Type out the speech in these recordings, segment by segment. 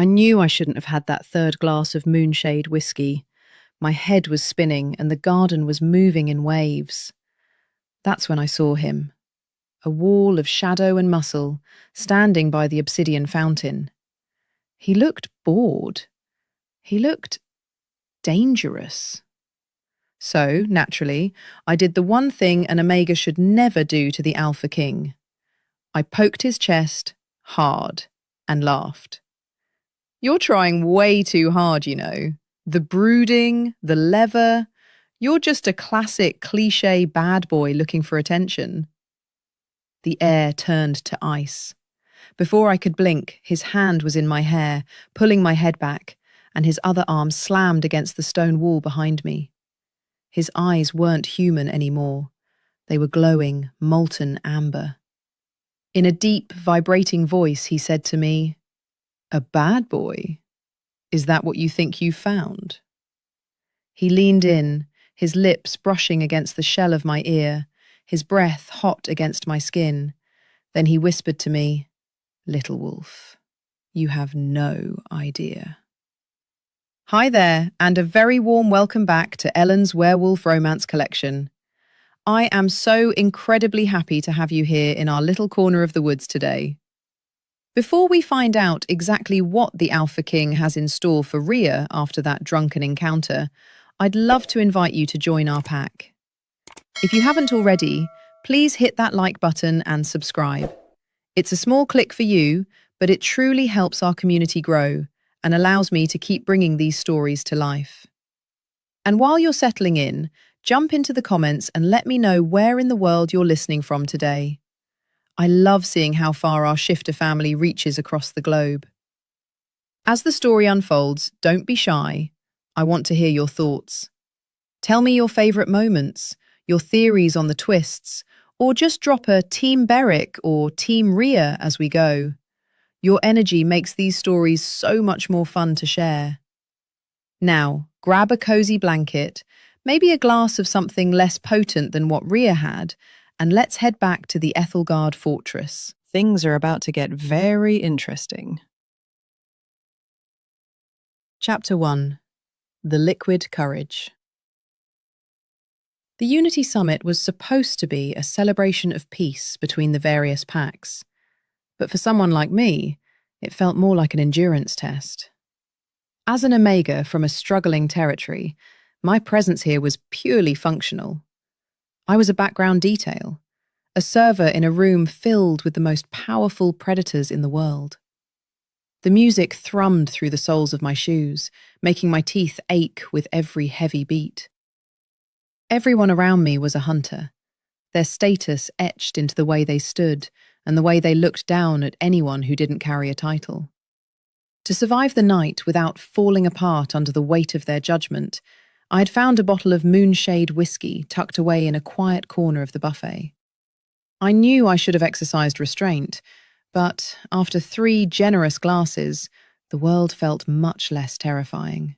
I knew I shouldn't have had that third glass of moonshade whiskey. My head was spinning and the garden was moving in waves. That's when I saw him, a wall of shadow and muscle, standing by the obsidian fountain. He looked bored. He looked dangerous. So, naturally, I did the one thing an Omega should never do to the Alpha King. I poked his chest hard and laughed. You're trying way too hard, you know. The brooding, the lever. You're just a classic cliché bad boy looking for attention. The air turned to ice. Before I could blink, his hand was in my hair, pulling my head back, and his other arm slammed against the stone wall behind me. His eyes weren't human anymore. They were glowing, molten amber. In a deep, vibrating voice, he said to me, "A bad boy? Is that what you think you found?" He leaned in, his lips brushing against the shell of my ear, his breath hot against my skin. Then he whispered to me, "Little wolf, you have no idea." Hi there, and a very warm welcome back to Ellen's Werewolf Romance Collection. I am so incredibly happy to have you here in our little corner of the woods today. Before we find out exactly what the Alpha King has in store for Rhea after that drunken encounter, I'd love to invite you to join our pack. If you haven't already, please hit that like button and subscribe. It's a small click for you, but it truly helps our community grow and allows me to keep bringing these stories to life. And while you're settling in, jump into the comments and let me know where in the world you're listening from today. I love seeing how far our Shifter family reaches across the globe. As the story unfolds, don't be shy. I want to hear your thoughts. Tell me your favourite moments, your theories on the twists, or just drop a Team Beric or Team Rhea as we go. Your energy makes these stories so much more fun to share. Now, grab a cozy blanket, maybe a glass of something less potent than what Rhea had, and let's head back to the Ethelgard fortress. Things are about to get very interesting. Chapter 1. The Liquid Courage. The Unity Summit was supposed to be a celebration of peace between the various packs, but for someone like me, it felt more like an endurance test. As an Omega from a struggling territory, my presence here was purely functional. I was a background detail, a server in a room filled with the most powerful predators in the world. The music thrummed through the soles of my shoes, making my teeth ache with every heavy beat. Everyone around me was a hunter, their status etched into the way they stood and the way they looked down at anyone who didn't carry a title. To survive the night without falling apart under the weight of their judgment, I had found a bottle of moonshade whiskey tucked away in a quiet corner of the buffet. I knew I should have exercised restraint, but after 3 generous glasses, the world felt much less terrifying.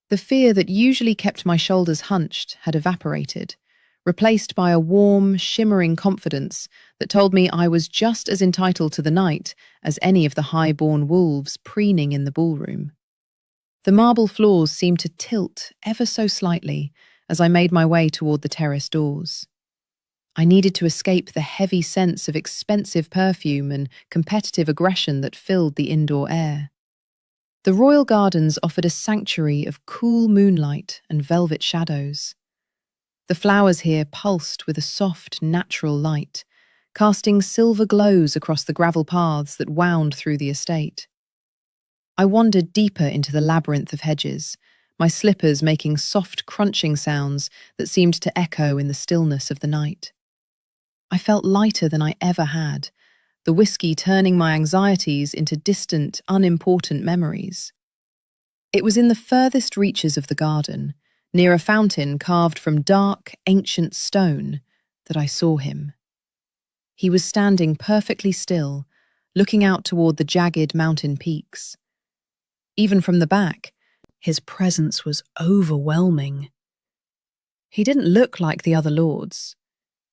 The fear that usually kept my shoulders hunched had evaporated, replaced by a warm, shimmering confidence that told me I was just as entitled to the night as any of the high-born wolves preening in the ballroom. The marble floors seemed to tilt ever so slightly as I made my way toward the terrace doors. I needed to escape the heavy sense of expensive perfume and competitive aggression that filled the indoor air. The royal gardens offered a sanctuary of cool moonlight and velvet shadows. The flowers here pulsed with a soft, natural light, casting silver glows across the gravel paths that wound through the estate. I wandered deeper into the labyrinth of hedges, my slippers making soft crunching sounds that seemed to echo in the stillness of the night. I felt lighter than I ever had, the whiskey turning my anxieties into distant, unimportant memories. It was in the furthest reaches of the garden, near a fountain carved from dark, ancient stone, that I saw him. He was standing perfectly still, looking out toward the jagged mountain peaks. Even from the back, his presence was overwhelming. He didn't look like the other lords.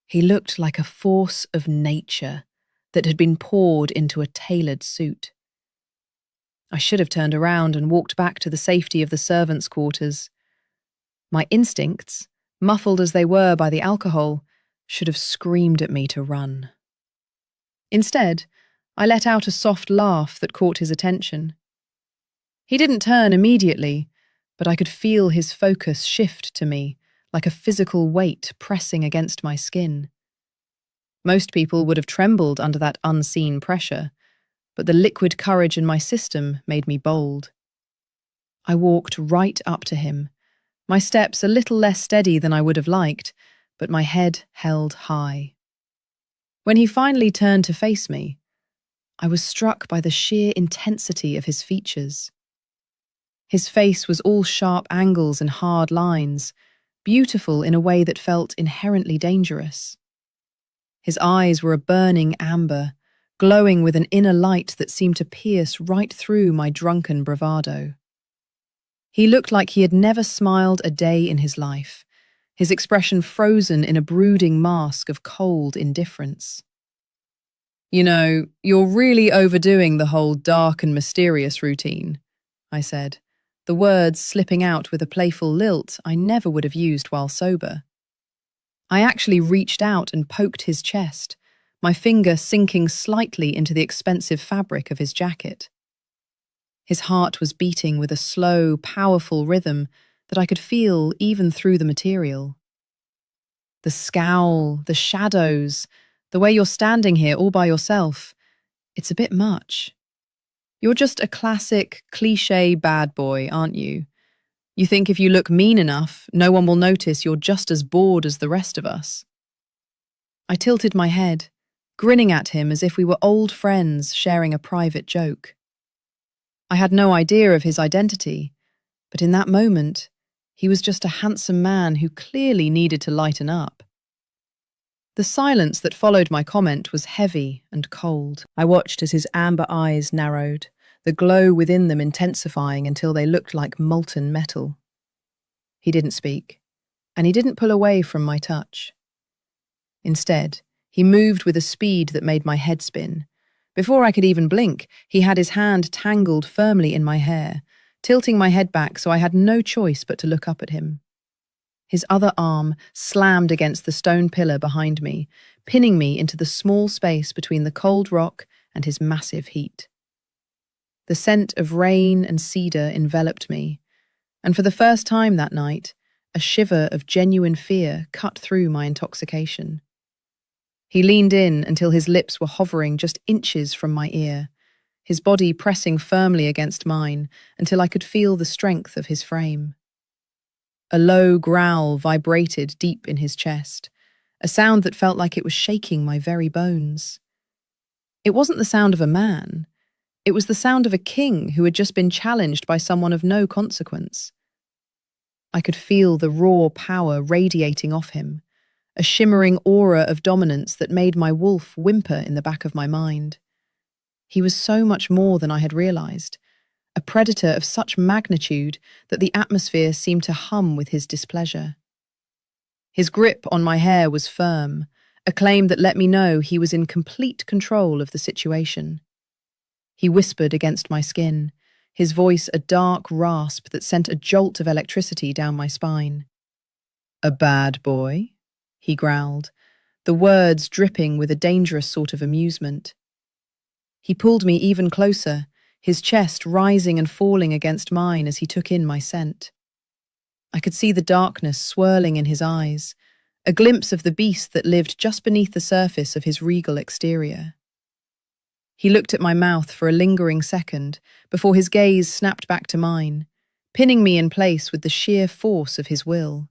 He looked like a force of nature that had been poured into a tailored suit. I should have turned around and walked back to the safety of the servants' quarters. My instincts, muffled as they were by the alcohol, should have screamed at me to run. Instead, I let out a soft laugh that caught his attention. He didn't turn immediately, but I could feel his focus shift to me, like a physical weight pressing against my skin. Most people would have trembled under that unseen pressure, but the liquid courage in my system made me bold. I walked right up to him, my steps a little less steady than I would have liked, but my head held high. When he finally turned to face me, I was struck by the sheer intensity of his features. His face was all sharp angles and hard lines, beautiful in a way that felt inherently dangerous. His eyes were a burning amber, glowing with an inner light that seemed to pierce right through my drunken bravado. He looked like he had never smiled a day in his life, his expression frozen in a brooding mask of cold indifference. "You know, you're really overdoing the whole dark and mysterious routine," I said, the words slipping out with a playful lilt I never would have used while sober. I actually reached out and poked his chest, my finger sinking slightly into the expensive fabric of his jacket. His heart was beating with a slow, powerful rhythm that I could feel even through the material. The scowl, the shadows, the way you're standing here all by yourself, it's a bit much. You're just a classic, cliché bad boy, aren't you? You think if you look mean enough, no one will notice you're just as bored as the rest of us. I tilted my head, grinning at him as if we were old friends sharing a private joke. I had no idea of his identity, but in that moment, he was just a handsome man who clearly needed to lighten up. The silence that followed my comment was heavy and cold. I watched as his amber eyes narrowed, the glow within them intensifying until they looked like molten metal. He didn't speak, and he didn't pull away from my touch. Instead, he moved with a speed that made my head spin. Before I could even blink, he had his hand tangled firmly in my hair, tilting my head back so I had no choice but to look up at him. His other arm slammed against the stone pillar behind me, pinning me into the small space between the cold rock and his massive heat. The scent of rain and cedar enveloped me, and for the first time that night, a shiver of genuine fear cut through my intoxication. He leaned in until his lips were hovering just inches from my ear, his body pressing firmly against mine until I could feel the strength of his frame. A low growl vibrated deep in his chest, a sound that felt like it was shaking my very bones. It wasn't the sound of a man. It was the sound of a king who had just been challenged by someone of no consequence. I could feel the raw power radiating off him, a shimmering aura of dominance that made my wolf whimper in the back of my mind. He was so much more than I had realized, a predator of such magnitude that the atmosphere seemed to hum with his displeasure. His grip on my hair was firm, a claim that let me know he was in complete control of the situation. He whispered against my skin, his voice a dark rasp that sent a jolt of electricity down my spine. "A bad boy?" he growled, the words dripping with a dangerous sort of amusement. He pulled me even closer, his chest rising and falling against mine as he took in my scent. I could see the darkness swirling in his eyes, a glimpse of the beast that lived just beneath the surface of his regal exterior. He looked at my mouth for a lingering second before his gaze snapped back to mine, pinning me in place with the sheer force of his will.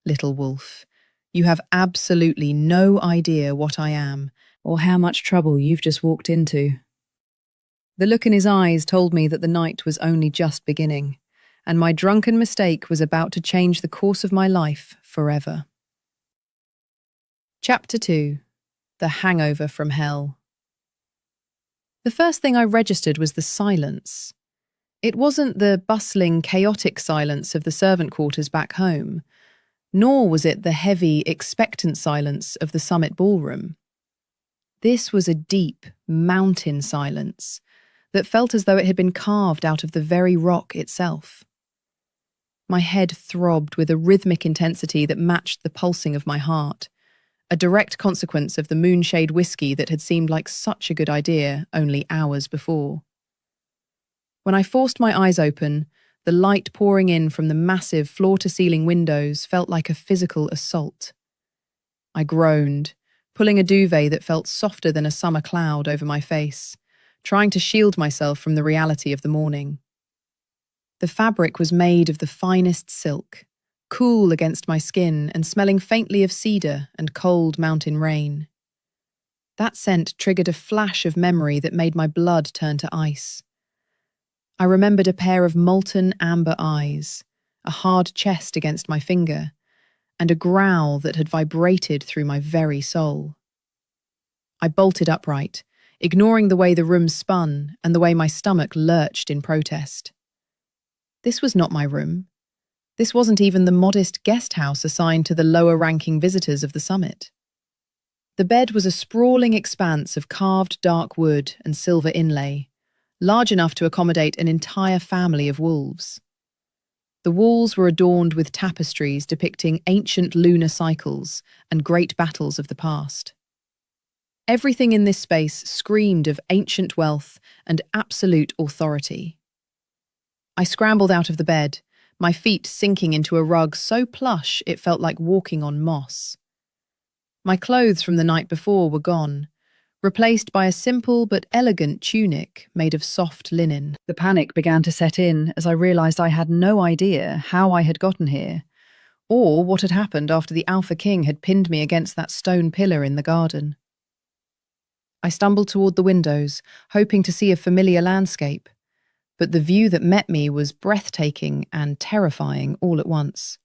"Little wolf, you have absolutely no idea what I am or how much trouble you've just walked into." The look in his eyes told me that the night was only just beginning, and my drunken mistake was about to change the course of my life forever. Chapter 2. The Hangover from Hell. The first thing I registered was the silence. It wasn't the bustling, chaotic silence of the servant quarters back home, nor was it the heavy, expectant silence of the summit ballroom. This was a deep, mountain silence, that felt as though it had been carved out of the very rock itself. My head throbbed with a rhythmic intensity that matched the pulsing of my heart, a direct consequence of the moonshade whiskey that had seemed like such a good idea only hours before. When I forced my eyes open, the light pouring in from the massive floor-to-ceiling windows felt like a physical assault. I groaned, pulling a duvet that felt softer than a summer cloud over my face, trying to shield myself from the reality of the morning. The fabric was made of the finest silk, cool against my skin and smelling faintly of cedar and cold mountain rain. That scent triggered a flash of memory that made my blood turn to ice. I remembered a pair of molten amber eyes, a hard chest against my finger, and a growl that had vibrated through my very soul. I bolted upright, ignoring the way the room spun and the way my stomach lurched in protest. This was not my room. This wasn't even the modest guest house assigned to the lower-ranking visitors of the summit. The bed was a sprawling expanse of carved dark wood and silver inlay, large enough to accommodate an entire family of wolves. The walls were adorned with tapestries depicting ancient lunar cycles and great battles of the past. Everything in this space screamed of ancient wealth and absolute authority. I scrambled out of the bed, my feet sinking into a rug so plush it felt like walking on moss. My clothes from the night before were gone, replaced by a simple but elegant tunic made of soft linen. The panic began to set in as I realized I had no idea how I had gotten here, or what had happened after the Alpha King had pinned me against that stone pillar in the garden. I stumbled toward the windows, hoping to see a familiar landscape, but the view that met me was breathtaking and terrifying all at once.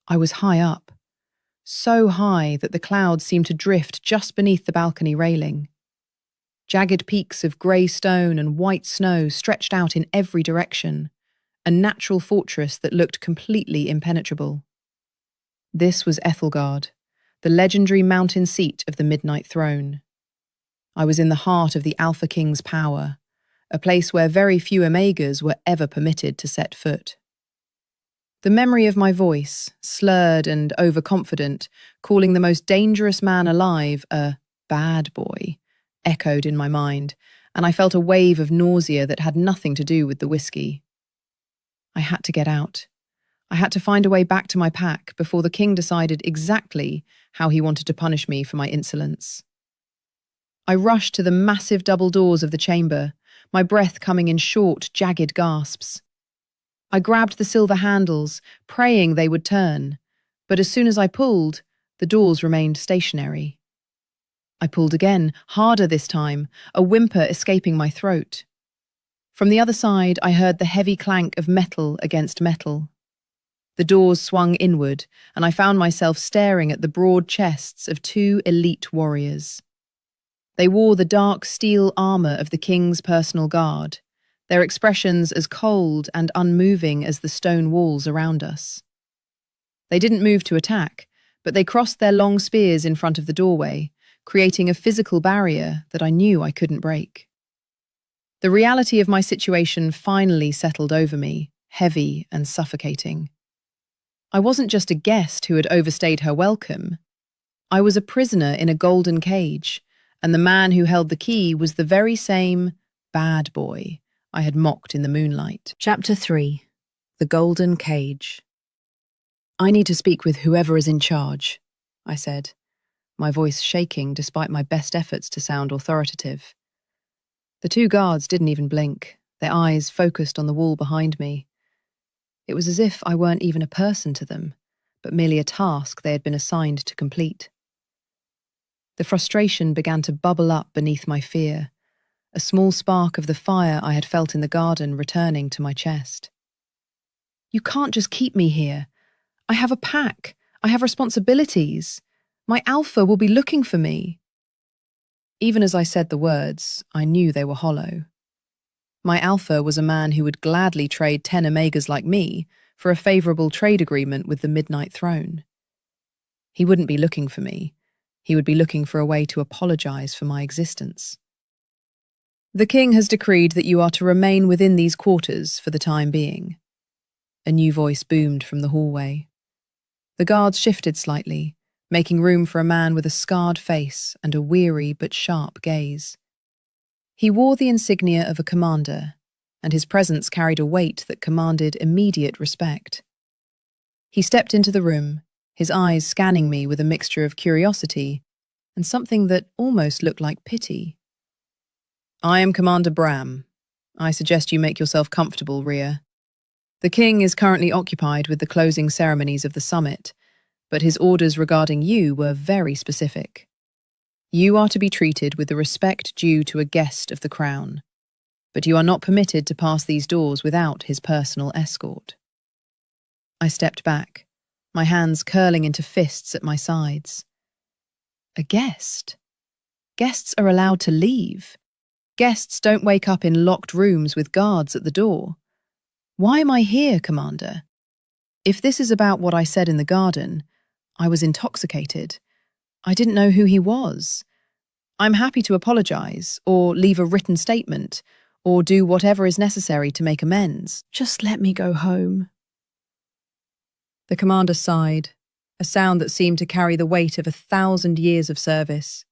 I was high up, so high that the clouds seemed to drift just beneath the balcony railing. Jagged peaks of grey stone and white snow stretched out in every direction, a natural fortress that looked completely impenetrable. This was Ethelgard, the legendary mountain seat of the Midnight Throne. I was in the heart of the Alpha King's power, a place where very few Omegas were ever permitted to set foot. The memory of my voice, slurred and overconfident, calling the most dangerous man alive a bad boy, echoed in my mind, and I felt a wave of nausea that had nothing to do with the whiskey. I had to get out. I had to find a way back to my pack before the king decided exactly how he wanted to punish me for my insolence. I rushed to the massive double doors of the chamber, my breath coming in short, jagged gasps. I grabbed the silver handles, praying they would turn, but as soon as I pulled, the doors remained stationary. I pulled again, harder this time, a whimper escaping my throat. From the other side, I heard the heavy clank of metal against metal. The doors swung inward, and I found myself staring at the broad chests of two elite warriors. They wore the dark steel armor of the king's personal guard, their expressions as cold and unmoving as the stone walls around us. They didn't move to attack, but they crossed their long spears in front of the doorway, creating a physical barrier that I knew I couldn't break. The reality of my situation finally settled over me, heavy and suffocating. I wasn't just a guest who had overstayed her welcome. I was a prisoner in a golden cage, and the man who held the key was the very same bad boy I had mocked in the moonlight. Chapter 3. The Golden Cage. "I need to speak with whoever is in charge," I said, my voice shaking despite my best efforts to sound authoritative. The two guards didn't even blink, their eyes focused on the wall behind me. It was as if I weren't even a person to them, but merely a task they had been assigned to complete. The frustration began to bubble up beneath my fear, a small spark of the fire I had felt in the garden returning to my chest. "You can't just keep me here. I have a pack. I have responsibilities. My alpha will be looking for me." Even as I said the words, I knew they were hollow. My alpha was a man who would gladly trade 10 Omegas like me for a favourable trade agreement with the Midnight Throne. He wouldn't be looking for me. He would be looking for a way to apologize for my existence. The king has decreed that you are to remain within these quarters for the time being. A new voice boomed from the hallway. The guards shifted slightly, making room for a man with a scarred face and a weary but sharp gaze. He wore the insignia of a commander, and his presence carried a weight that commanded immediate respect. He stepped into the room, his eyes scanning me with a mixture of curiosity and something that almost looked like pity. "I am Commander Bram. I suggest you make yourself comfortable, Rhea. The king is currently occupied with the closing ceremonies of the summit, but his orders regarding you were very specific. You are to be treated with the respect due to a guest of the crown, but you are not permitted to pass these doors without his personal escort." I stepped back, my hands curling into fists at my sides. A guest? Guests are allowed to leave. Guests don't wake up in locked rooms with guards at the door. Why am I here, Commander? If this is about what I said in the garden, I was intoxicated. I didn't know who he was. I'm happy to apologize, or leave a written statement, or do whatever is necessary to make amends. Just let me go home. The commander sighed, a sound that seemed to carry the weight of 1,000 years of service.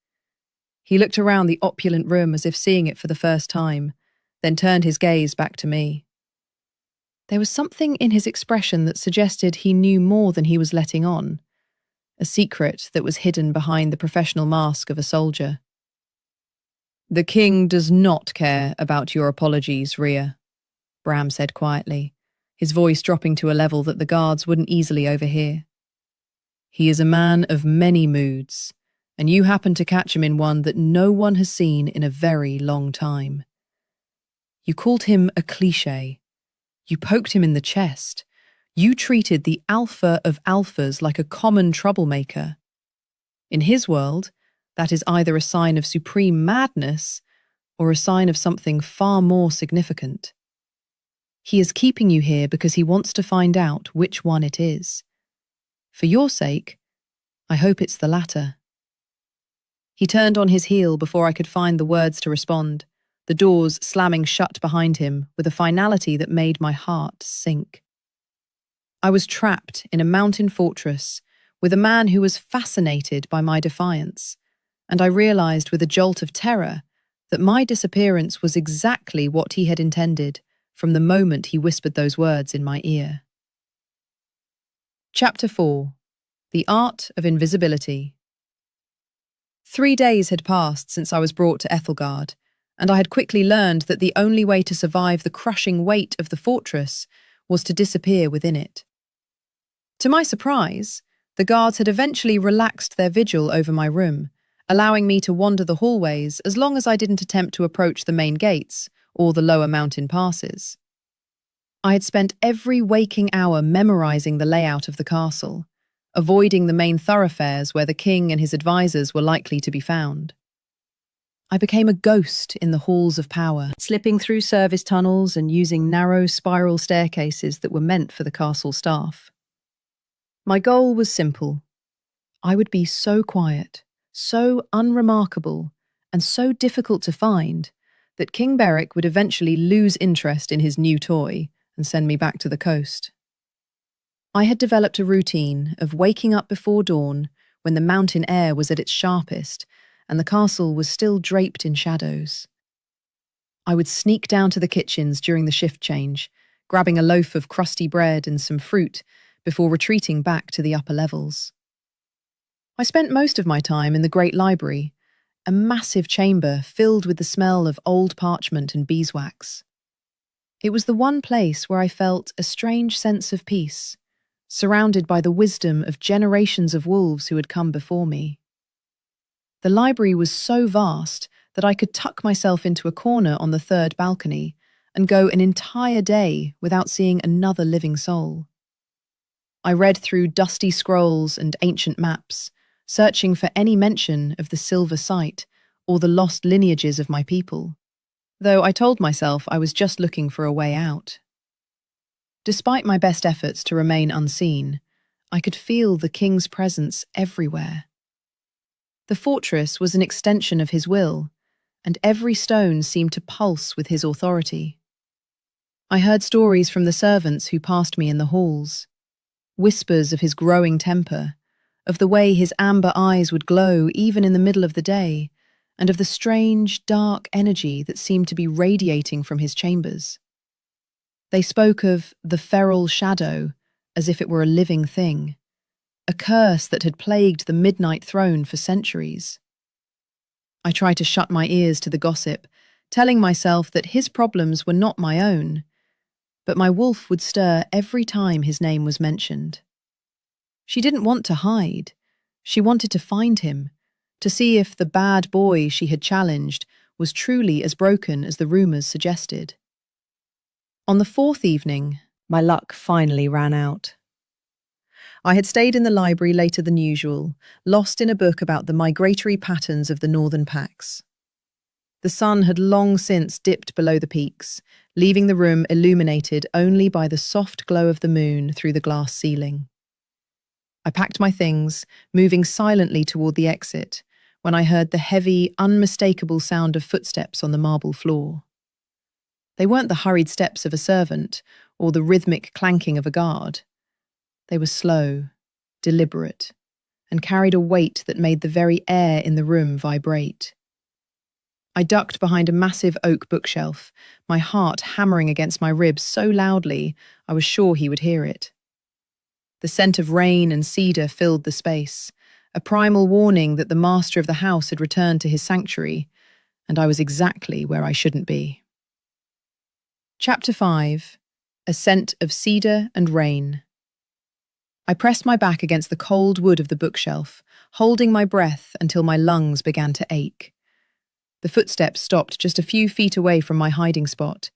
He looked around the opulent room as if seeing it for the first time, then turned his gaze back to me. There was something in his expression that suggested he knew more than he was letting on, a secret that was hidden behind the professional mask of a soldier. "The king does not care about your apologies, Rhea," Bram said quietly, his voice dropping to a level that the guards wouldn't easily overhear. "He is a man of many moods, and you happen to catch him in one that no one has seen in a very long time. You called him a cliché. You poked him in the chest. You treated the alpha of alphas like a common troublemaker. In his world, that is either a sign of supreme madness or a sign of something far more significant. He is keeping you here because he wants to find out which one it is. For your sake, I hope it's the latter." He turned on his heel before I could find the words to respond, the doors slamming shut behind him with a finality that made my heart sink. I was trapped in a mountain fortress with a man who was fascinated by my defiance, and I realized with a jolt of terror that my disappearance was exactly what he had intended from the moment he whispered those words in my ear. Chapter 4. The Art of Invisibility. 3 days had passed since I was brought to Ethelgard, and I had quickly learned that the only way to survive the crushing weight of the fortress was to disappear within it. To my surprise, the guards had eventually relaxed their vigil over my room, allowing me to wander the hallways as long as I didn't attempt to approach the main gates or the lower mountain passes. I had spent every waking hour memorizing the layout of the castle, avoiding the main thoroughfares where the king and his advisors were likely to be found. I became a ghost in the halls of power, slipping through service tunnels and using narrow spiral staircases that were meant for the castle staff. My goal was simple. I would be so quiet, so unremarkable, and so difficult to find that King Beric would eventually lose interest in his new toy and send me back to the coast. I had developed a routine of waking up before dawn when the mountain air was at its sharpest and the castle was still draped in shadows. I would sneak down to the kitchens during the shift change, grabbing a loaf of crusty bread and some fruit before retreating back to the upper levels. I spent most of my time in the Great Library, a massive chamber filled with the smell of old parchment and beeswax. It was the one place where I felt a strange sense of peace, surrounded by the wisdom of generations of wolves who had come before me. The library was so vast that I could tuck myself into a corner on the third balcony and go an entire day without seeing another living soul. I read through dusty scrolls and ancient maps, searching for any mention of the Silver Site or the lost lineages of my people, though I told myself I was just looking for a way out. Despite my best efforts to remain unseen, I could feel the king's presence everywhere. The fortress was an extension of his will, and every stone seemed to pulse with his authority. I heard stories from the servants who passed me in the halls, whispers of his growing temper, of the way his amber eyes would glow even in the middle of the day, and of the strange, dark energy that seemed to be radiating from his chambers. They spoke of the feral shadow as if it were a living thing, a curse that had plagued the Midnight Throne for centuries. I tried to shut my ears to the gossip, telling myself that his problems were not my own, but my wolf would stir every time his name was mentioned. She didn't want to hide. She wanted to find him, to see if the bad boy she had challenged was truly as broken as the rumours suggested. On the fourth evening, my luck finally ran out. I had stayed in the library later than usual, lost in a book about the migratory patterns of the northern packs. The sun had long since dipped below the peaks, leaving the room illuminated only by the soft glow of the moon through the glass ceiling. I packed my things, moving silently toward the exit, when I heard the heavy, unmistakable sound of footsteps on the marble floor. They weren't the hurried steps of a servant or the rhythmic clanking of a guard. They were slow, deliberate, and carried a weight that made the very air in the room vibrate. I ducked behind a massive oak bookshelf, my heart hammering against my ribs so loudly I was sure he would hear it. The scent of rain and cedar filled the space, a primal warning that the master of the house had returned to his sanctuary, and I was exactly where I shouldn't be. Chapter 5. A Scent of Cedar and Rain. I pressed my back against the cold wood of the bookshelf, holding my breath until my lungs began to ache. The footsteps stopped just a few feet away from my hiding spot,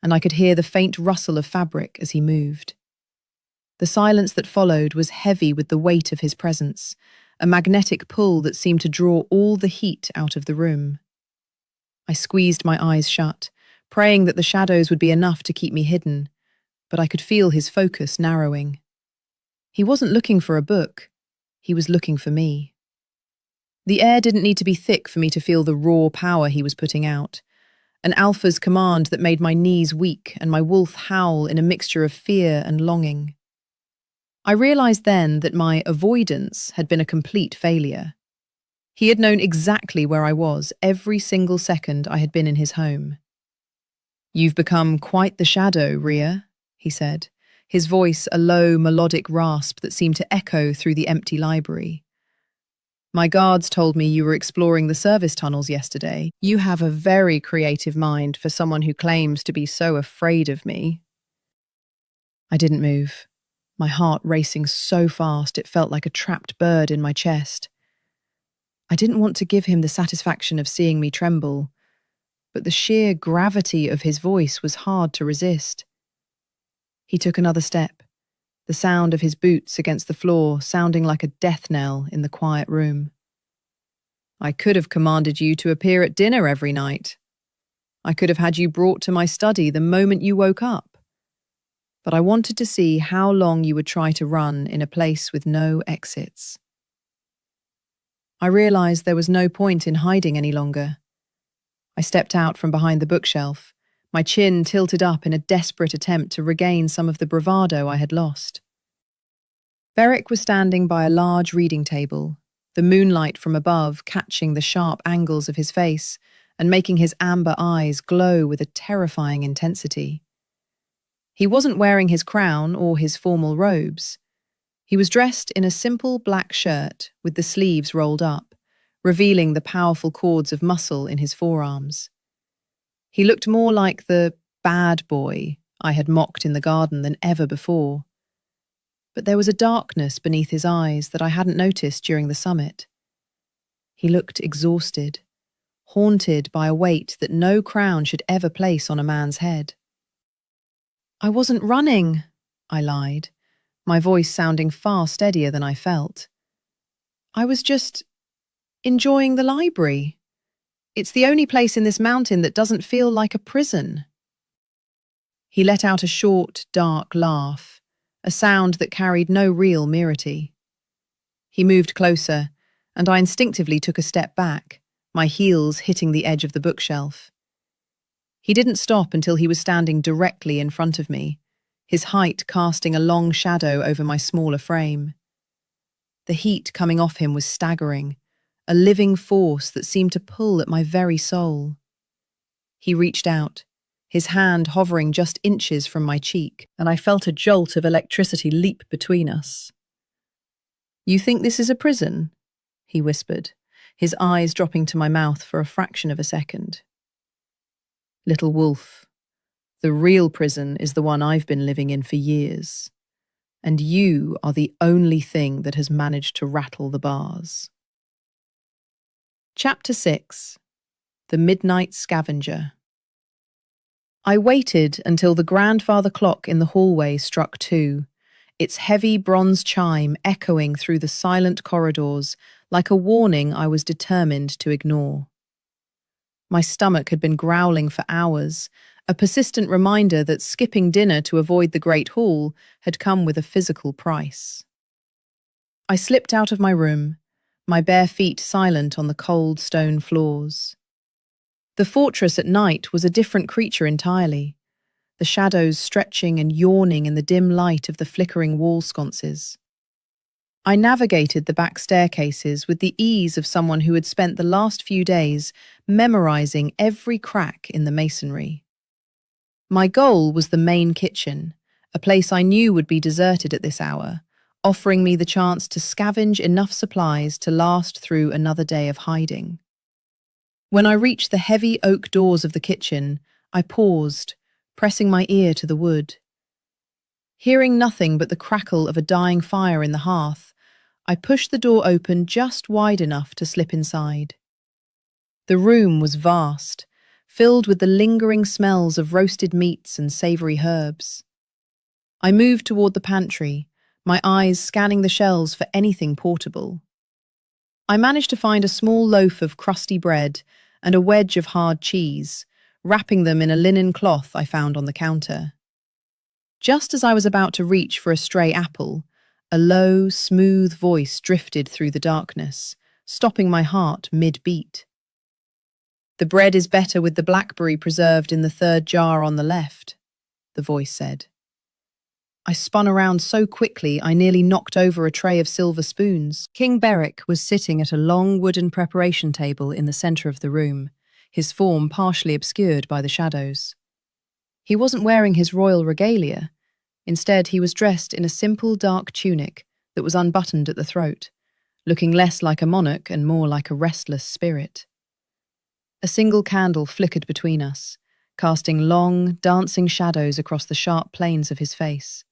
and I could hear the faint rustle of fabric as he moved. The silence that followed was heavy with the weight of his presence, a magnetic pull that seemed to draw all the heat out of the room. I squeezed my eyes shut, praying that the shadows would be enough to keep me hidden, but I could feel his focus narrowing. He wasn't looking for a book, he was looking for me. The air didn't need to be thick for me to feel the raw power he was putting out, an alpha's command that made my knees weak and my wolf howl in a mixture of fear and longing. I realized then that my avoidance had been a complete failure. He had known exactly where I was every single second I had been in his home. "You've become quite the shadow, Rhea," he said, his voice a low, melodic rasp that seemed to echo through the empty library. "My guards told me you were exploring the service tunnels yesterday. You have a very creative mind for someone who claims to be so afraid of me." I didn't move, my heart racing so fast it felt like a trapped bird in my chest. I didn't want to give him the satisfaction of seeing me tremble, but the sheer gravity of his voice was hard to resist. He took another step, the sound of his boots against the floor sounding like a death knell in the quiet room. "I could have commanded you to appear at dinner every night. I could have had you brought to my study the moment you woke up. But I wanted to see how long you would try to run in a place with no exits." I realized there was no point in hiding any longer. I stepped out from behind the bookshelf, my chin tilted up in a desperate attempt to regain some of the bravado I had lost. Beric was standing by a large reading table, the moonlight from above catching the sharp angles of his face and making his amber eyes glow with a terrifying intensity. He wasn't wearing his crown or his formal robes. He was dressed in a simple black shirt with the sleeves rolled up, revealing the powerful cords of muscle in his forearms. He looked more like the bad boy I had mocked in the garden than ever before. But there was a darkness beneath his eyes that I hadn't noticed during the summit. He looked exhausted, haunted by a weight that no crown should ever place on a man's head. "I wasn't running," I lied, my voice sounding far steadier than I felt. "I was just enjoying the library. It's the only place in this mountain that doesn't feel like a prison." He let out a short, dark laugh, a sound that carried no real merity. He moved closer, and I instinctively took a step back, my heels hitting the edge of the bookshelf. He didn't stop until he was standing directly in front of me, his height casting a long shadow over my smaller frame. The heat coming off him was staggering, a living force that seemed to pull at my very soul. He reached out, his hand hovering just inches from my cheek, and I felt a jolt of electricity leap between us. "You think this is a prison?" he whispered, his eyes dropping to my mouth for a fraction of a second. "Little wolf, the real prison is the one I've been living in for years, and you are the only thing that has managed to rattle the bars." Chapter 6. The Midnight Scavenger. I waited until the grandfather clock in the hallway struck 2, its heavy bronze chime echoing through the silent corridors like a warning I was determined to ignore. My stomach had been growling for hours, a persistent reminder that skipping dinner to avoid the Great Hall had come with a physical price. I slipped out of my room, my bare feet silent on the cold stone floors. The fortress at night was a different creature entirely, the shadows stretching and yawning in the dim light of the flickering wall sconces. I navigated the back staircases with the ease of someone who had spent the last few days memorizing every crack in the masonry. My goal was the main kitchen, a place I knew would be deserted at this hour, offering me the chance to scavenge enough supplies to last through another day of hiding. When I reached the heavy oak doors of the kitchen, I paused, pressing my ear to the wood. Hearing nothing but the crackle of a dying fire in the hearth, I pushed the door open just wide enough to slip inside. The room was vast, filled with the lingering smells of roasted meats and savoury herbs. I moved toward the pantry, my eyes scanning the shelves for anything portable. I managed to find a small loaf of crusty bread and a wedge of hard cheese, wrapping them in a linen cloth I found on the counter. Just as I was about to reach for a stray apple, a low, smooth voice drifted through the darkness, stopping my heart mid-beat. "The bread is better with the blackberry preserved in the 3rd jar on the left," the voice said. I spun around so quickly I nearly knocked over a tray of silver spoons. King Beric was sitting at a long wooden preparation table in the centre of the room, his form partially obscured by the shadows. He wasn't wearing his royal regalia. Instead, he was dressed in a simple dark tunic that was unbuttoned at the throat, looking less like a monarch and more like a restless spirit. A single candle flickered between us, casting long, dancing shadows across the sharp planes of his face.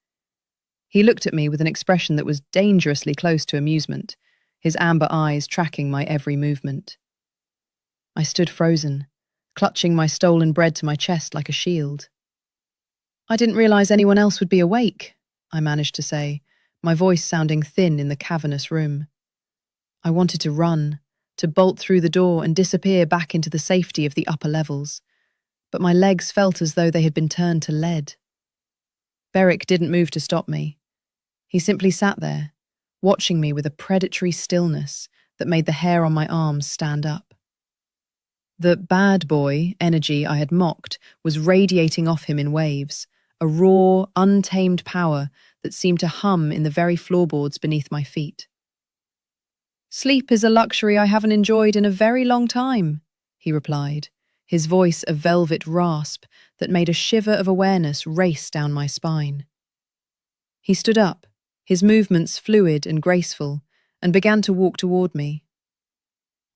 He looked at me with an expression that was dangerously close to amusement, his amber eyes tracking my every movement. I stood frozen, clutching my stolen bread to my chest like a shield. "I didn't realize anyone else would be awake," I managed to say, my voice sounding thin in the cavernous room. I wanted to run, to bolt through the door and disappear back into the safety of the upper levels, but my legs felt as though they had been turned to lead. Beric didn't move to stop me. He simply sat there, watching me with a predatory stillness that made the hair on my arms stand up. The bad boy energy I had mocked was radiating off him in waves, a raw, untamed power that seemed to hum in the very floorboards beneath my feet. "Sleep is a luxury I haven't enjoyed in a very long time," he replied, his voice a velvet rasp that made a shiver of awareness race down my spine. He stood up, his movements fluid and graceful, and began to walk toward me.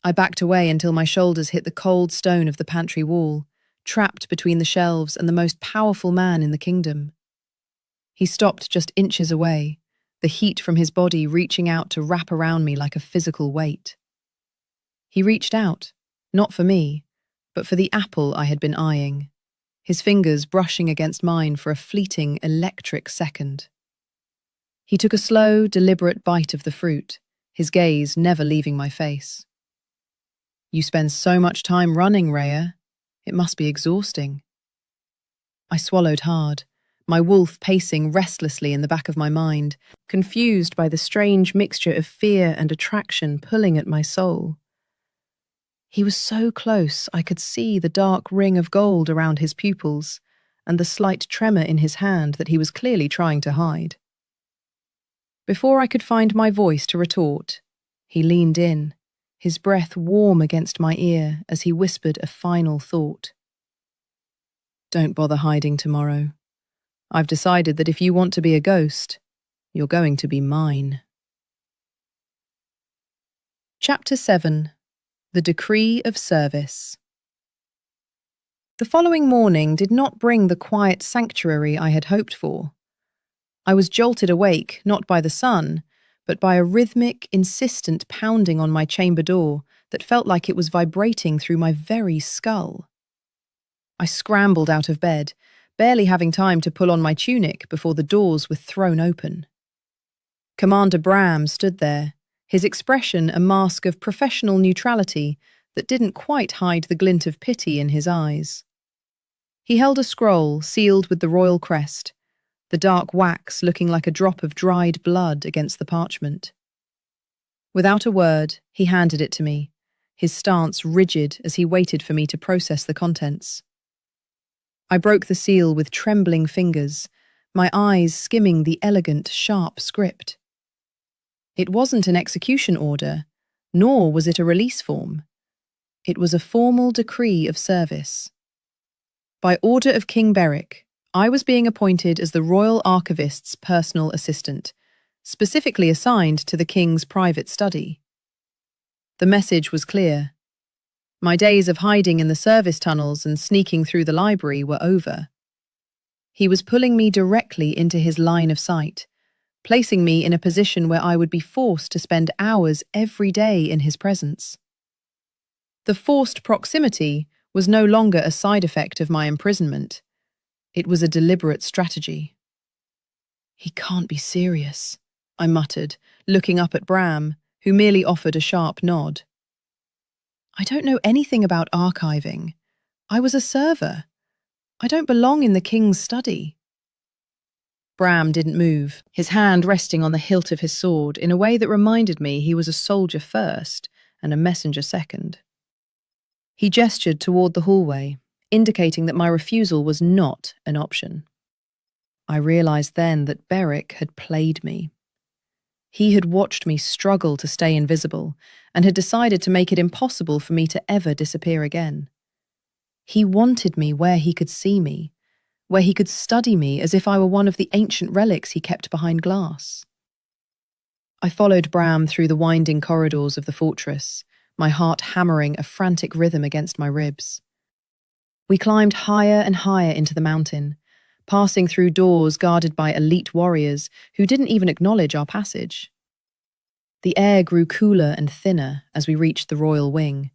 I backed away until my shoulders hit the cold stone of the pantry wall, trapped between the shelves and the most powerful man in the kingdom. He stopped just inches away, the heat from his body reaching out to wrap around me like a physical weight. He reached out, not for me, but for the apple I had been eyeing, his fingers brushing against mine for a fleeting, electric second. He took a slow, deliberate bite of the fruit, his gaze never leaving my face. "You spend so much time running, Rhea. It must be exhausting." I swallowed hard, my wolf pacing restlessly in the back of my mind, confused by the strange mixture of fear and attraction pulling at my soul. He was so close I could see the dark ring of gold around his pupils and the slight tremor in his hand that he was clearly trying to hide. Before I could find my voice to retort, he leaned in, his breath warm against my ear as he whispered a final thought. "Don't bother hiding tomorrow. I've decided that if you want to be a ghost, you're going to be mine." Chapter 7. The Decree of Service. The following morning did not bring the quiet sanctuary I had hoped for. I was jolted awake, not by the sun, but by a rhythmic, insistent pounding on my chamber door that felt like it was vibrating through my very skull. I scrambled out of bed, barely having time to pull on my tunic before the doors were thrown open. Commander Bram stood there, his expression a mask of professional neutrality that didn't quite hide the glint of pity in his eyes. He held a scroll sealed with the royal crest, the dark wax looking like a drop of dried blood against the parchment. Without a word, he handed it to me, his stance rigid as he waited for me to process the contents. I broke the seal with trembling fingers, my eyes skimming the elegant, sharp script. It wasn't an execution order, nor was it a release form. It was a formal decree of service. By order of King Beric, I was being appointed as the Royal Archivist's personal assistant, specifically assigned to the King's private study. The message was clear. My days of hiding in the service tunnels and sneaking through the library were over. He was pulling me directly into his line of sight, placing me in a position where I would be forced to spend hours every day in his presence. The forced proximity was no longer a side effect of my imprisonment. It was a deliberate strategy. "He can't be serious," I muttered, looking up at Bram, who merely offered a sharp nod. "I don't know anything about archiving. I was a server. I don't belong in the King's study." Bram didn't move, his hand resting on the hilt of his sword in a way that reminded me he was a soldier first and a messenger second. He gestured toward the hallway, indicating that my refusal was not an option. I realized then that Beric had played me. He had watched me struggle to stay invisible and had decided to make it impossible for me to ever disappear again. He wanted me where he could see me, where he could study me as if I were one of the ancient relics he kept behind glass. I followed Bram through the winding corridors of the fortress, my heart hammering a frantic rhythm against my ribs. We climbed higher and higher into the mountain, passing through doors guarded by elite warriors who didn't even acknowledge our passage. The air grew cooler and thinner as we reached the royal wing,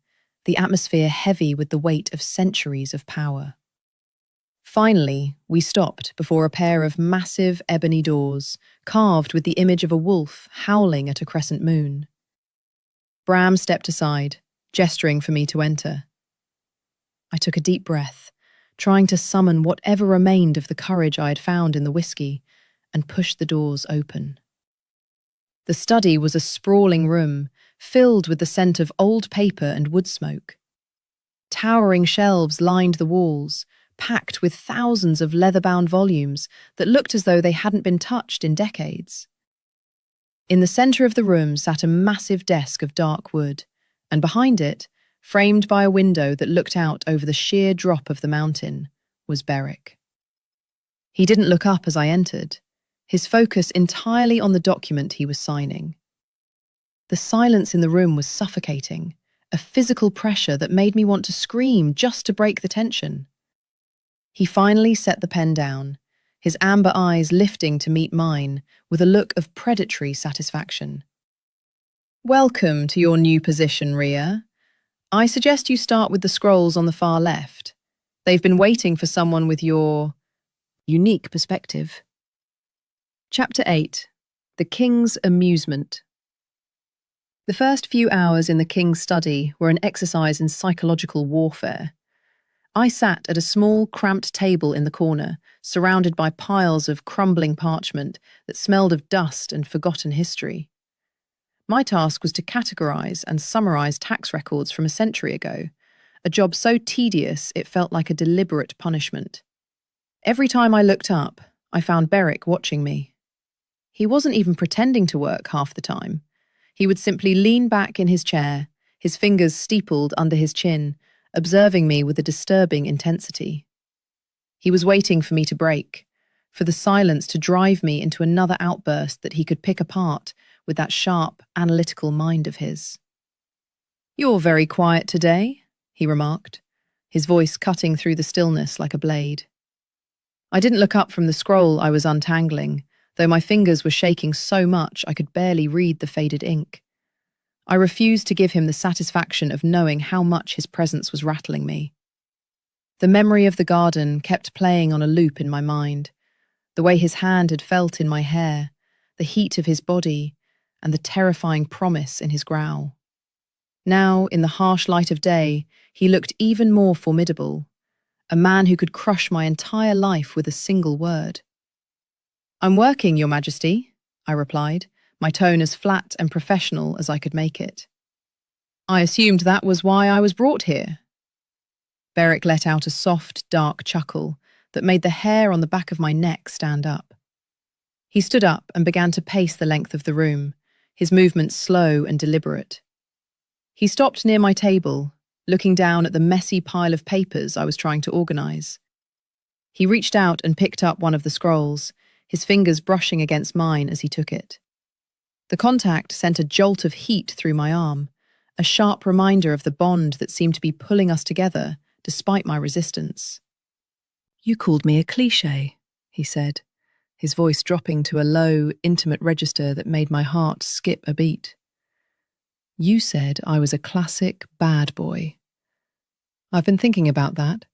the atmosphere heavy with the weight of centuries of power. Finally, we stopped before a pair of massive ebony doors, carved with the image of a wolf howling at a crescent moon. Bram stepped aside, gesturing for me to enter. I took a deep breath, trying to summon whatever remained of the courage I had found in the whiskey, and pushed the doors open. The study was a sprawling room, filled with the scent of old paper and wood smoke. Towering shelves lined the walls, packed with thousands of leather-bound volumes that looked as though they hadn't been touched in decades. In the center of the room sat a massive desk of dark wood, and behind it, framed by a window that looked out over the sheer drop of the mountain, was Beric. He didn't look up as I entered, his focus entirely on the document he was signing. The silence in the room was suffocating, a physical pressure that made me want to scream just to break the tension. He finally set the pen down, his amber eyes lifting to meet mine with a look of predatory satisfaction. "Welcome to your new position, Ria. I suggest you start with the scrolls on the far left. They've been waiting for someone with your unique perspective." Chapter 8. The King's Amusement. The first few hours in the King's study were an exercise in psychological warfare. I sat at a small, cramped table in the corner, surrounded by piles of crumbling parchment that smelled of dust and forgotten history. My task was to categorize and summarize tax records from a century ago, a job so tedious it felt like a deliberate punishment. Every time I looked up, I found Beric watching me. He wasn't even pretending to work half the time. He would simply lean back in his chair, his fingers steepled under his chin, observing me with a disturbing intensity. He was waiting for me to break, for the silence to drive me into another outburst that he could pick apart with that sharp, analytical mind of his. "You're very quiet today," he remarked, his voice cutting through the stillness like a blade. I didn't look up from the scroll I was untangling, though my fingers were shaking so much I could barely read the faded ink. I refused to give him the satisfaction of knowing how much his presence was rattling me. The memory of the garden kept playing on a loop in my mind, the way his hand had felt in my hair, the heat of his body, and the terrifying promise in his growl. Now, in the harsh light of day, he looked even more formidable, a man who could crush my entire life with a single word. "I'm working, Your Majesty," I replied, my tone as flat and professional as I could make it. "I assumed that was why I was brought here." Beric let out a soft, dark chuckle that made the hair on the back of my neck stand up. He stood up and began to pace the length of the room, his movements slow and deliberate. He stopped near my table, looking down at the messy pile of papers I was trying to organize. He reached out and picked up one of the scrolls, his fingers brushing against mine as he took it. The contact sent a jolt of heat through my arm, a sharp reminder of the bond that seemed to be pulling us together despite my resistance. "You called me a cliché," he said, his voice dropping to a low, intimate register that made my heart skip a beat. "You said I was a classic bad boy." I've been thinking about that.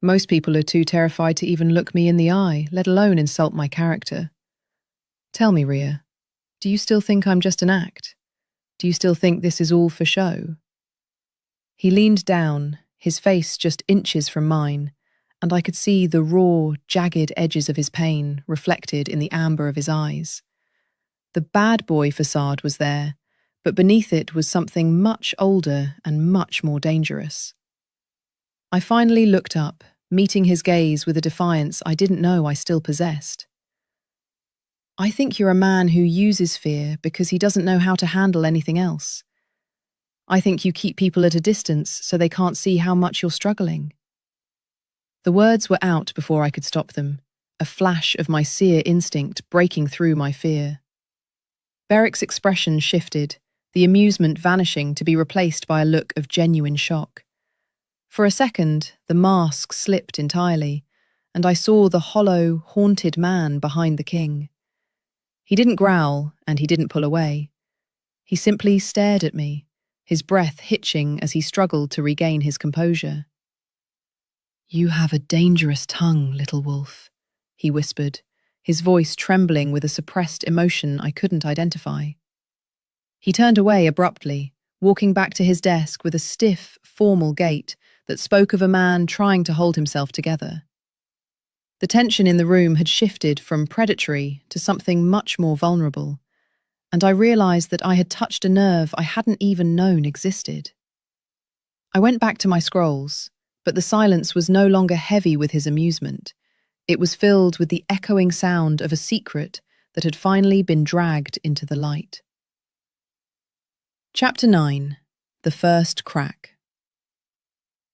Most people are too terrified to even look me in the eye, let alone insult my character. Tell me, Ria, do you still think I'm just an act? Do you still think this is all for show? He leaned down, his face just inches from mine, and I could see the raw, jagged edges of his pain reflected in the amber of his eyes. The bad boy facade was there, but beneath it was something much older and much more dangerous. I finally looked up, meeting his gaze with a defiance I didn't know I still possessed. "I think you're a man who uses fear because he doesn't know how to handle anything else. I think you keep people at a distance so they can't see how much you're struggling." The words were out before I could stop them, a flash of my seer instinct breaking through my fear. Beric's expression shifted, the amusement vanishing to be replaced by a look of genuine shock. For a second, the mask slipped entirely, and I saw the hollow, haunted man behind the king. He didn't growl, and he didn't pull away. He simply stared at me, his breath hitching as he struggled to regain his composure. "You have a dangerous tongue, little wolf," he whispered, his voice trembling with a suppressed emotion I couldn't identify. He turned away abruptly, walking back to his desk with a stiff, formal gait that spoke of a man trying to hold himself together. The tension in the room had shifted from predatory to something much more vulnerable, and I realized that I had touched a nerve I hadn't even known existed. I went back to my scrolls, but the silence was no longer heavy with his amusement. It was filled with the echoing sound of a secret that had finally been dragged into the light. Chapter 9. The First Crack.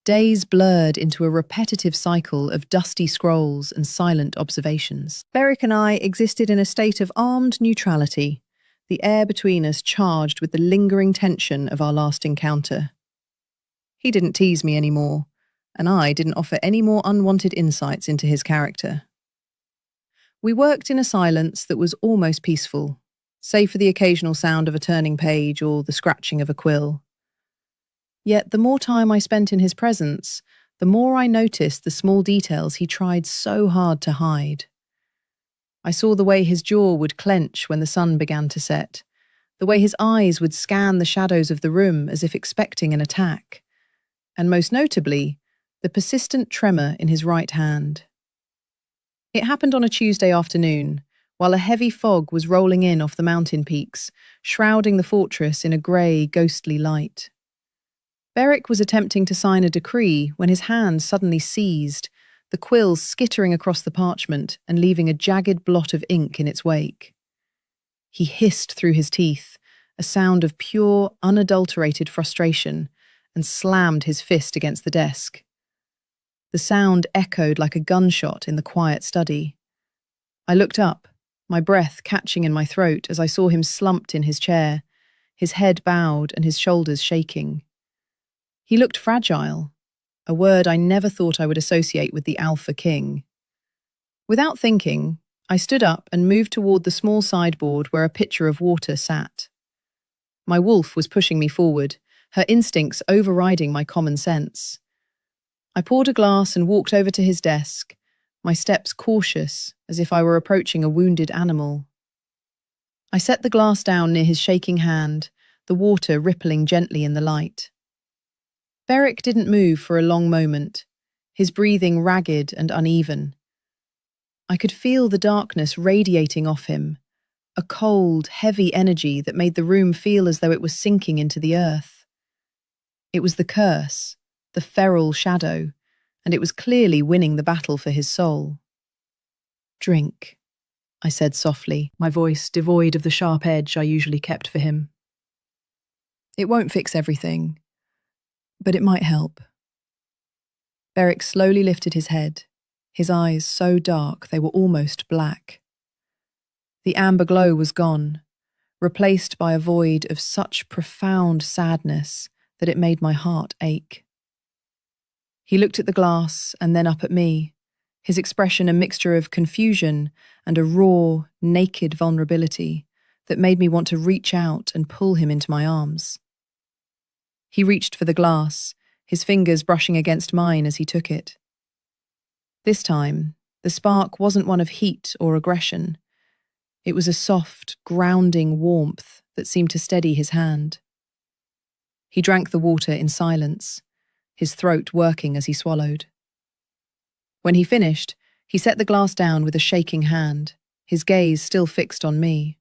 Days blurred into a repetitive cycle of dusty scrolls and silent observations. Beric and I existed in a state of armed neutrality, the air between us charged with the lingering tension of our last encounter. He didn't tease me anymore, and I didn't offer any more unwanted insights into his character. We worked in a silence that was almost peaceful, save for the occasional sound of a turning page or the scratching of a quill. Yet the more time I spent in his presence, the more I noticed the small details he tried so hard to hide. I saw the way his jaw would clench when the sun began to set, the way his eyes would scan the shadows of the room as if expecting an attack, and most notably, the persistent tremor in his right hand. It happened on a Tuesday afternoon, while a heavy fog was rolling in off the mountain peaks, shrouding the fortress in a grey, ghostly light. Beric was attempting to sign a decree when his hand suddenly seized, the quills skittering across the parchment and leaving a jagged blot of ink in its wake. He hissed through his teeth, a sound of pure, unadulterated frustration, and slammed his fist against the desk. The sound echoed like a gunshot in the quiet study. I looked up, my breath catching in my throat as I saw him slumped in his chair, his head bowed and his shoulders shaking. He looked fragile, a word I never thought I would associate with the Alpha King. Without thinking, I stood up and moved toward the small sideboard where a pitcher of water sat. My wolf was pushing me forward, her instincts overriding my common sense. I poured a glass and walked over to his desk, my steps cautious, as if I were approaching a wounded animal. I set the glass down near his shaking hand, the water rippling gently in the light. Beric didn't move for a long moment, his breathing ragged and uneven. I could feel the darkness radiating off him, a cold, heavy energy that made the room feel as though it was sinking into the earth. It was the curse, the feral shadow, and it was clearly winning the battle for his soul. "Drink," I said softly, my voice devoid of the sharp edge I usually kept for him. "It won't fix everything, but it might help." Beric slowly lifted his head, his eyes so dark they were almost black. The amber glow was gone, replaced by a void of such profound sadness that it made my heart ache. He looked at the glass and then up at me, his expression a mixture of confusion and a raw, naked vulnerability that made me want to reach out and pull him into my arms. He reached for the glass, his fingers brushing against mine as he took it. This time, the spark wasn't one of heat or aggression. It was a soft, grounding warmth that seemed to steady his hand. He drank the water in silence, his throat working as he swallowed. When he finished, he set the glass down with a shaking hand, his gaze still fixed on me.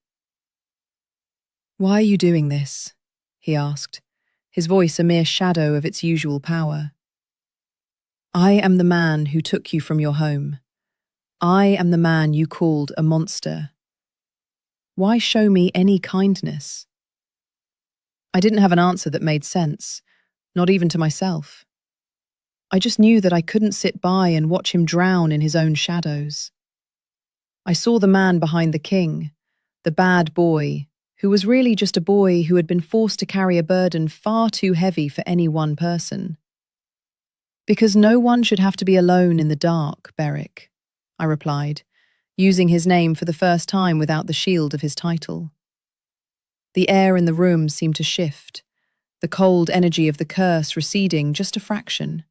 "Why are you doing this?" he asked, his voice a mere shadow of its usual power. "I am the man who took you from your home. I am the man you called a monster. Why show me any kindness?" I didn't have an answer that made sense, not even to myself. I just knew that I couldn't sit by and watch him drown in his own shadows. I saw the man behind the king, the bad boy, who was really just a boy who had been forced to carry a burden far too heavy for any one person. "Because no one should have to be alone in the dark, Beric," I replied, using his name for the first time without the shield of his title. The air in the room seemed to shift, the cold energy of the curse receding just a fraction.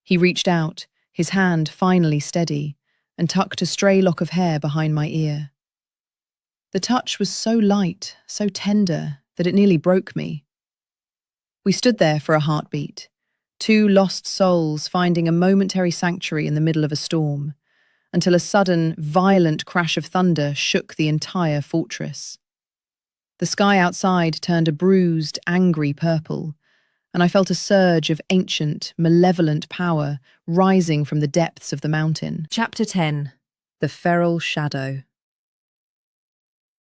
He reached out, his hand finally steady, and tucked a stray lock of hair behind my ear. The touch was so light, so tender, that it nearly broke me. We stood there for a heartbeat, two lost souls finding a momentary sanctuary in the middle of a storm, until a sudden, violent crash of thunder shook the entire fortress. The sky outside turned a bruised, angry purple, and I felt a surge of ancient, malevolent power rising from the depths of the mountain. Chapter 10. The Feral Shadow.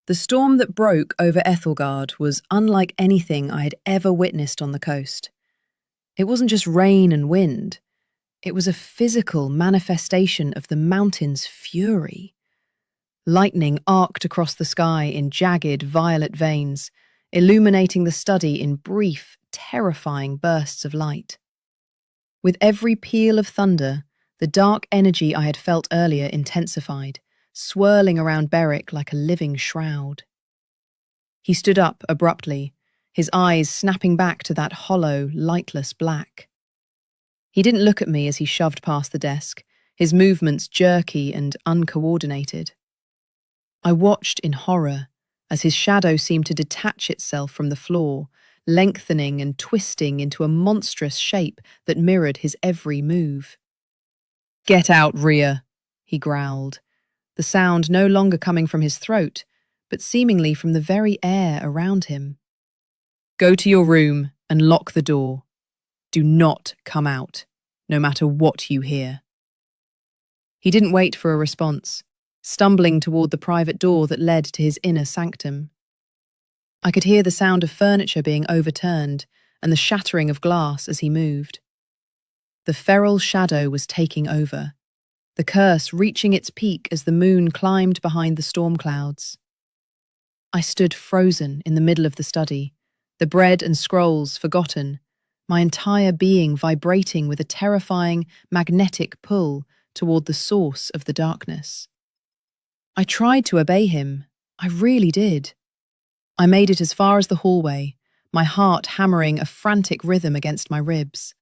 The storm that broke over Ethelgard was unlike anything I had ever witnessed on the coast. It wasn't just rain and wind. It was a physical manifestation of the mountain's fury. Lightning arced across the sky in jagged, violet veins, illuminating the study in brief, terrifying bursts of light. With every peal of thunder, the dark energy I had felt earlier intensified, swirling around Beric like a living shroud. He stood up abruptly, his eyes snapping back to that hollow, lightless black. He didn't look at me as he shoved past the desk, his movements jerky and uncoordinated. I watched in horror as his shadow seemed to detach itself from the floor, lengthening and twisting into a monstrous shape that mirrored his every move. "Get out, Rhea," he growled, the sound no longer coming from his throat, but seemingly from the very air around him. "Go to your room and lock the door. Do not come out, no matter what you hear." He didn't wait for a response, stumbling toward the private door that led to his inner sanctum. I could hear the sound of furniture being overturned and the shattering of glass as he moved. The feral shadow was taking over, the curse reaching its peak as the moon climbed behind the storm clouds. I stood frozen in the middle of the study, the bread and scrolls forgotten, my entire being vibrating with a terrifying, magnetic pull toward the source of the darkness. I tried to obey him. I really did. I made it as far as the hallway, my heart hammering a frantic rhythm against my ribs.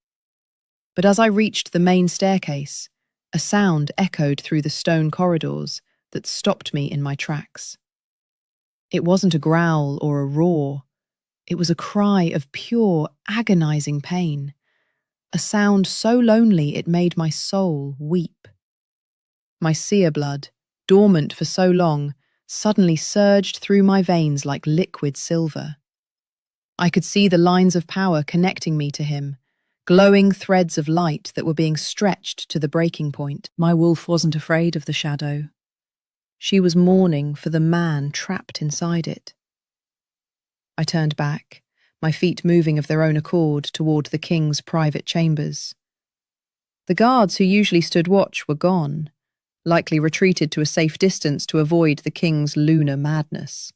But as I reached the main staircase, a sound echoed through the stone corridors that stopped me in my tracks. It wasn't a growl or a roar. It was a cry of pure, agonizing pain, a sound so lonely it made my soul weep. My seer blood, dormant for so long, suddenly surged through my veins like liquid silver. I could see the lines of power connecting me to him, glowing threads of light that were being stretched to the breaking point. My wolf wasn't afraid of the shadow. She was mourning for the man trapped inside it. I turned back, my feet moving of their own accord toward the king's private chambers. The guards who usually stood watch were gone, likely retreated to a safe distance to avoid the king's lunar madness.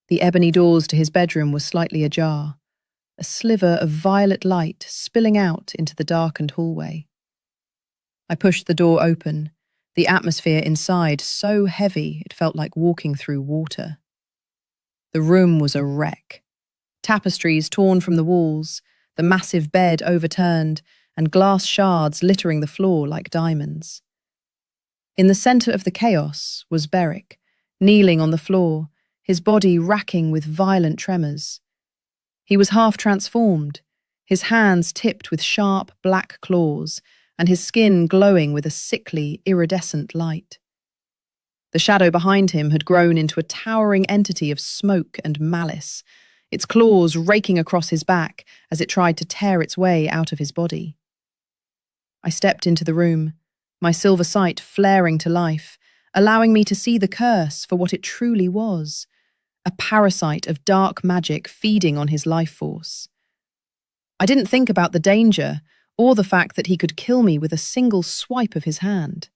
The ebony doors to his bedroom were slightly ajar, a sliver of violet light spilling out into the darkened hallway. I pushed the door open, the atmosphere inside so heavy it felt like walking through water. The room was a wreck. Tapestries torn from the walls, the massive bed overturned, and glass shards littering the floor like diamonds. In the centre of the chaos was Beric, kneeling on the floor, his body racking with violent tremors. He was half transformed, his hands tipped with sharp black claws, and his skin glowing with a sickly, iridescent light. The shadow behind him had grown into a towering entity of smoke and malice, its claws raking across his back as it tried to tear its way out of his body. I stepped into the room, my silver sight flaring to life, allowing me to see the curse for what it truly was, a parasite of dark magic feeding on his life force. I didn't think about the danger or the fact that he could kill me with a single swipe of his hand.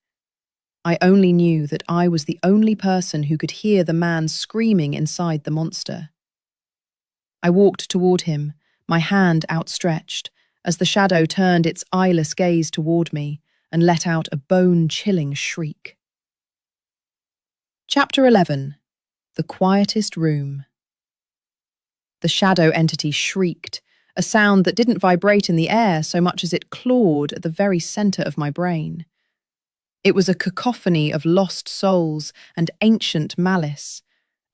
I only knew that I was the only person who could hear the man screaming inside the monster. I walked toward him, my hand outstretched, as the shadow turned its eyeless gaze toward me and let out a bone-chilling shriek. Chapter 11. The Quietest Room. The shadow entity shrieked, a sound that didn't vibrate in the air so much as it clawed at the very center of my brain. It was a cacophony of lost souls and ancient malice,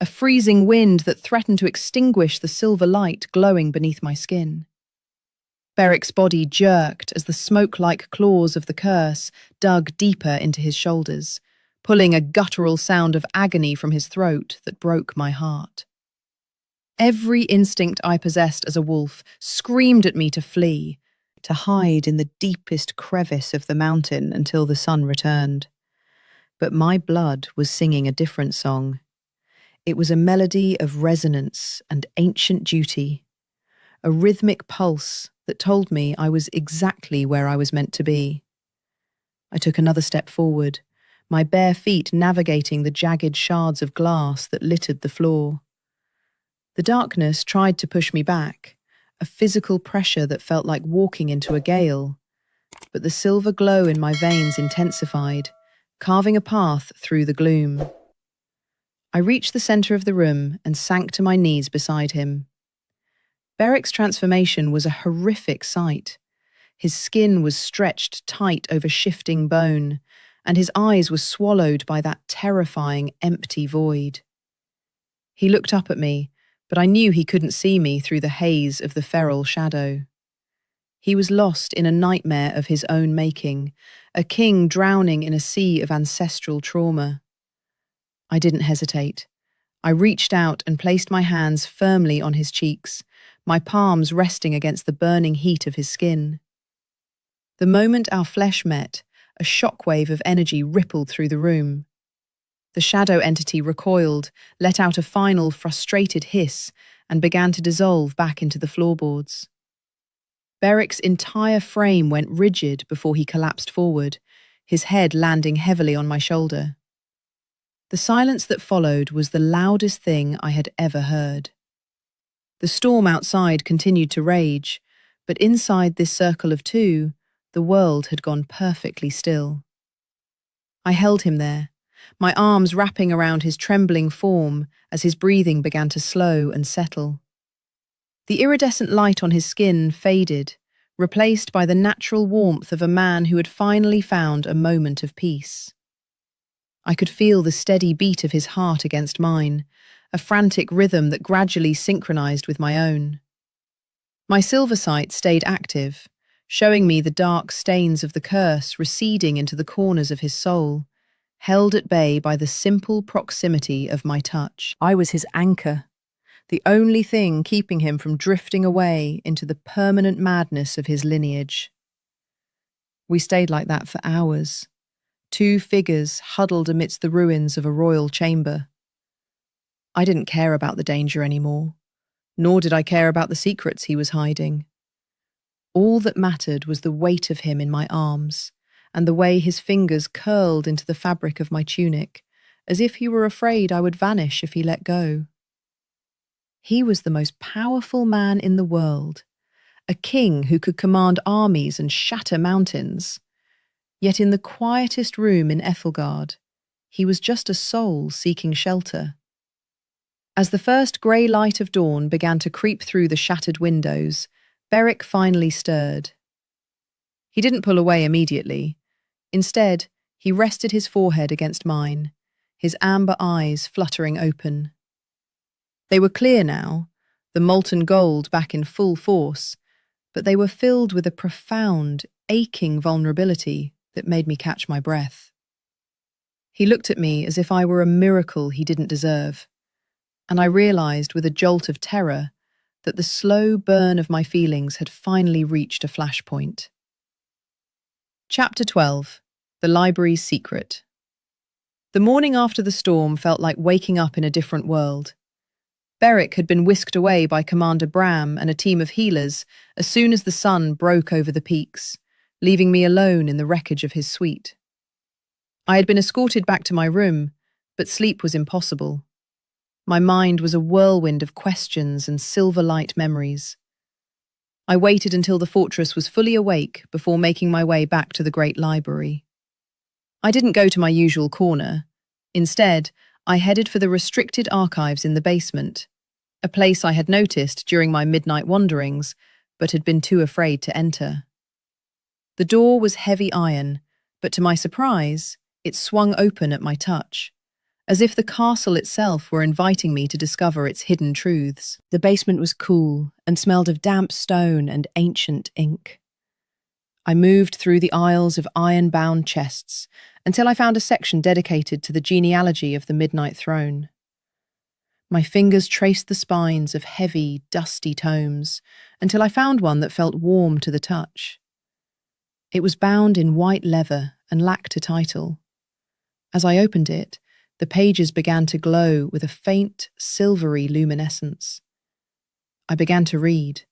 a freezing wind that threatened to extinguish the silver light glowing beneath my skin. Beric's body jerked as the smoke-like claws of the curse dug deeper into his shoulders, pulling a guttural sound of agony from his throat that broke my heart. Every instinct I possessed as a wolf screamed at me to flee, to hide in the deepest crevice of the mountain until the sun returned. But my blood was singing a different song. It was a melody of resonance and ancient duty, a rhythmic pulse that told me I was exactly where I was meant to be. I took another step forward, my bare feet navigating the jagged shards of glass that littered the floor. The darkness tried to push me back, a physical pressure that felt like walking into a gale, but the silver glow in my veins intensified, carving a path through the gloom. I reached the center of the room and sank to my knees beside him. Beric's transformation was a horrific sight. His skin was stretched tight over shifting bone, and his eyes were swallowed by that terrifying, empty void. He looked up at me, but I knew he couldn't see me through the haze of the feral shadow. He was lost in a nightmare of his own making, a king drowning in a sea of ancestral trauma. I didn't hesitate. I reached out and placed my hands firmly on his cheeks, my palms resting against the burning heat of his skin. The moment our flesh met, a shockwave of energy rippled through the room. The shadow entity recoiled, let out a final frustrated hiss, and began to dissolve back into the floorboards. Beric's entire frame went rigid before he collapsed forward, his head landing heavily on my shoulder. The silence that followed was the loudest thing I had ever heard. The storm outside continued to rage, but inside this circle of two, the world had gone perfectly still. I held him there, my arms wrapping around his trembling form as his breathing began to slow and settle. The iridescent light on his skin faded, replaced by the natural warmth of a man who had finally found a moment of peace. I could feel the steady beat of his heart against mine, a frantic rhythm that gradually synchronized with my own. My silver sight stayed active, showing me the dark stains of the curse receding into the corners of his soul, held at bay by the simple proximity of my touch. I was his anchor, the only thing keeping him from drifting away into the permanent madness of his lineage. We stayed like that for hours, two figures huddled amidst the ruins of a royal chamber. I didn't care about the danger anymore, nor did I care about the secrets he was hiding. All that mattered was the weight of him in my arms, and the way his fingers curled into the fabric of my tunic, as if he were afraid I would vanish if he let go. He was the most powerful man in the world, a king who could command armies and shatter mountains. Yet in the quietest room in Ethelgard, he was just a soul seeking shelter. As the first grey light of dawn began to creep through the shattered windows, Beric finally stirred. He didn't pull away immediately. Instead, he rested his forehead against mine, his amber eyes fluttering open. They were clear now, the molten gold back in full force, but they were filled with a profound, aching vulnerability that made me catch my breath. He looked at me as if I were a miracle he didn't deserve, and I realized with a jolt of terror that the slow burn of my feelings had finally reached a flashpoint. Chapter 12. The Library's Secret. The morning after the storm felt like waking up in a different world. Beric had been whisked away by Commander Bram and a team of healers as soon as the sun broke over the peaks, leaving me alone in the wreckage of his suite. I had been escorted back to my room, but sleep was impossible. My mind was a whirlwind of questions and silver light memories. I waited until the fortress was fully awake before making my way back to the great library. I didn't go to my usual corner. Instead, I headed for the restricted archives in the basement, a place I had noticed during my midnight wanderings, but had been too afraid to enter. The door was heavy iron, but to my surprise, it swung open at my touch, as if the castle itself were inviting me to discover its hidden truths. The basement was cool and smelled of damp stone and ancient ink. I moved through the aisles of iron-bound chests until I found a section dedicated to the genealogy of the Midnight Throne. My fingers traced the spines of heavy, dusty tomes until I found one that felt warm to the touch. It was bound in white leather and lacked a title. As I opened it, the pages began to glow with a faint, silvery luminescence. I began to read,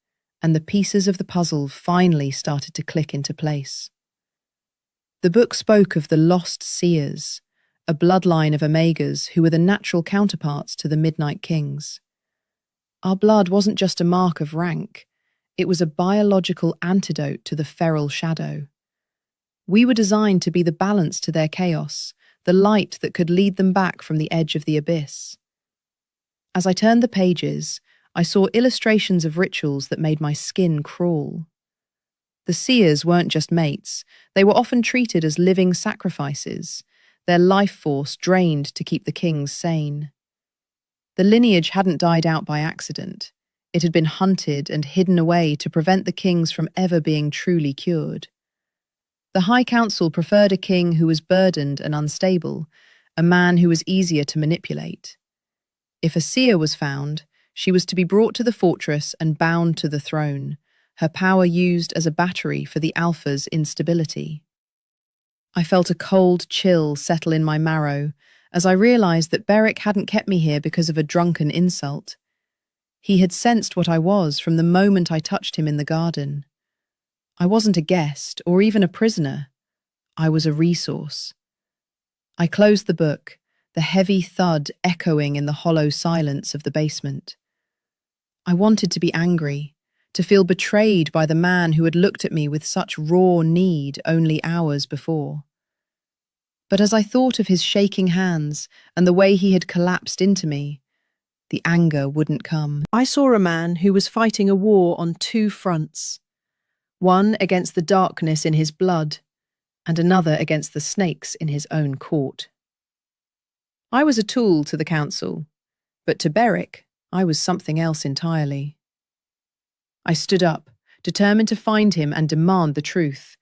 and the pieces of the puzzle finally started to click into place. The book spoke of the lost seers, a bloodline of Omegas who were the natural counterparts to the Midnight Kings. Our blood wasn't just a mark of rank, it was a biological antidote to the feral shadow. We were designed to be the balance to their chaos, the light that could lead them back from the edge of the abyss. As I turned the pages, I saw illustrations of rituals that made my skin crawl. The seers weren't just mates, they were often treated as living sacrifices, their life force drained to keep the kings sane. The lineage hadn't died out by accident. It had been hunted and hidden away to prevent the kings from ever being truly cured. The High Council preferred a king who was burdened and unstable, a man who was easier to manipulate. If a seer was found, she was to be brought to the fortress and bound to the throne, her power used as a battery for the Alpha's instability. I felt a cold chill settle in my marrow as I realized that Beric hadn't kept me here because of a drunken insult. He had sensed what I was from the moment I touched him in the garden. I wasn't a guest or even a prisoner. I was a resource. I closed the book, the heavy thud echoing in the hollow silence of the basement. I wanted to be angry, to feel betrayed by the man who had looked at me with such raw need only hours before. But as I thought of his shaking hands and the way he had collapsed into me, the anger wouldn't come. I saw a man who was fighting a war on two fronts, one against the darkness in his blood, and another against the snakes in his own court. I was a tool to the council, but to Beric, I was something else entirely. I stood up, determined to find him and demand the truth,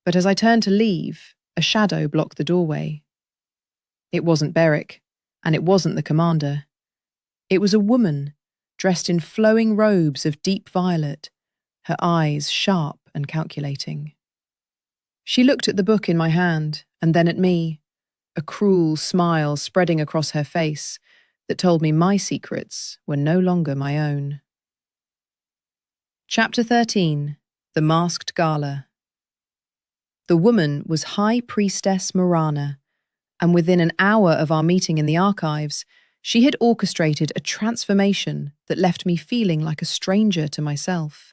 but as I turned to leave, a shadow blocked the doorway. It wasn't Beric, and it wasn't the commander. It was a woman, dressed in flowing robes of deep violet, her eyes sharp and calculating. She looked at the book in my hand, and then at me, a cruel smile spreading across her face that told me my secrets were no longer my own. Chapter 13. The Masked Gala. The woman was High Priestess Morana, and within an hour of our meeting in the archives, she had orchestrated a transformation that left me feeling like a stranger to myself.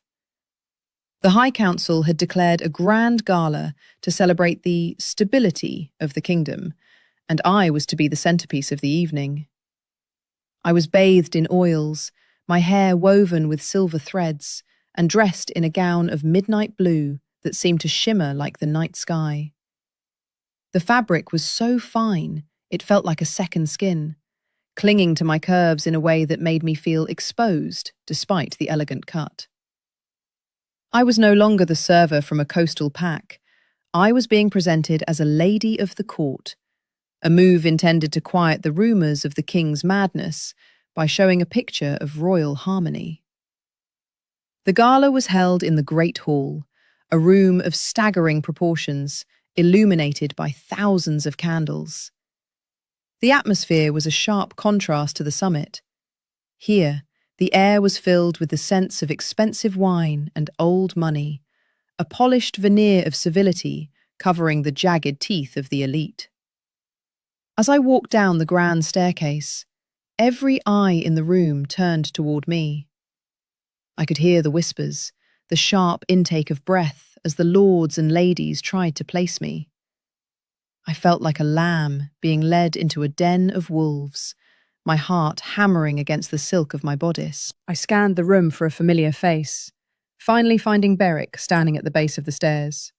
The High Council had declared a grand gala to celebrate the stability of the kingdom, and I was to be the centerpiece of the evening. I was bathed in oils, my hair woven with silver threads, and dressed in a gown of midnight blue that seemed to shimmer like the night sky. The fabric was so fine, it felt like a second skin, clinging to my curves in a way that made me feel exposed despite the elegant cut. I was no longer the server from a coastal pack. I was being presented as a lady of the court, a move intended to quiet the rumours of the king's madness by showing a picture of royal harmony. The gala was held in the Great Hall, a room of staggering proportions, illuminated by thousands of candles. The atmosphere was a sharp contrast to the summit. Here, the air was filled with the sense of expensive wine and old money, a polished veneer of civility covering the jagged teeth of the elite. As I walked down the grand staircase, every eye in the room turned toward me. I could hear the whispers, the sharp intake of breath as the lords and ladies tried to place me. I felt like a lamb being led into a den of wolves, my heart hammering against the silk of my bodice. I scanned the room for a familiar face, finally finding Beric standing at the base of the stairs.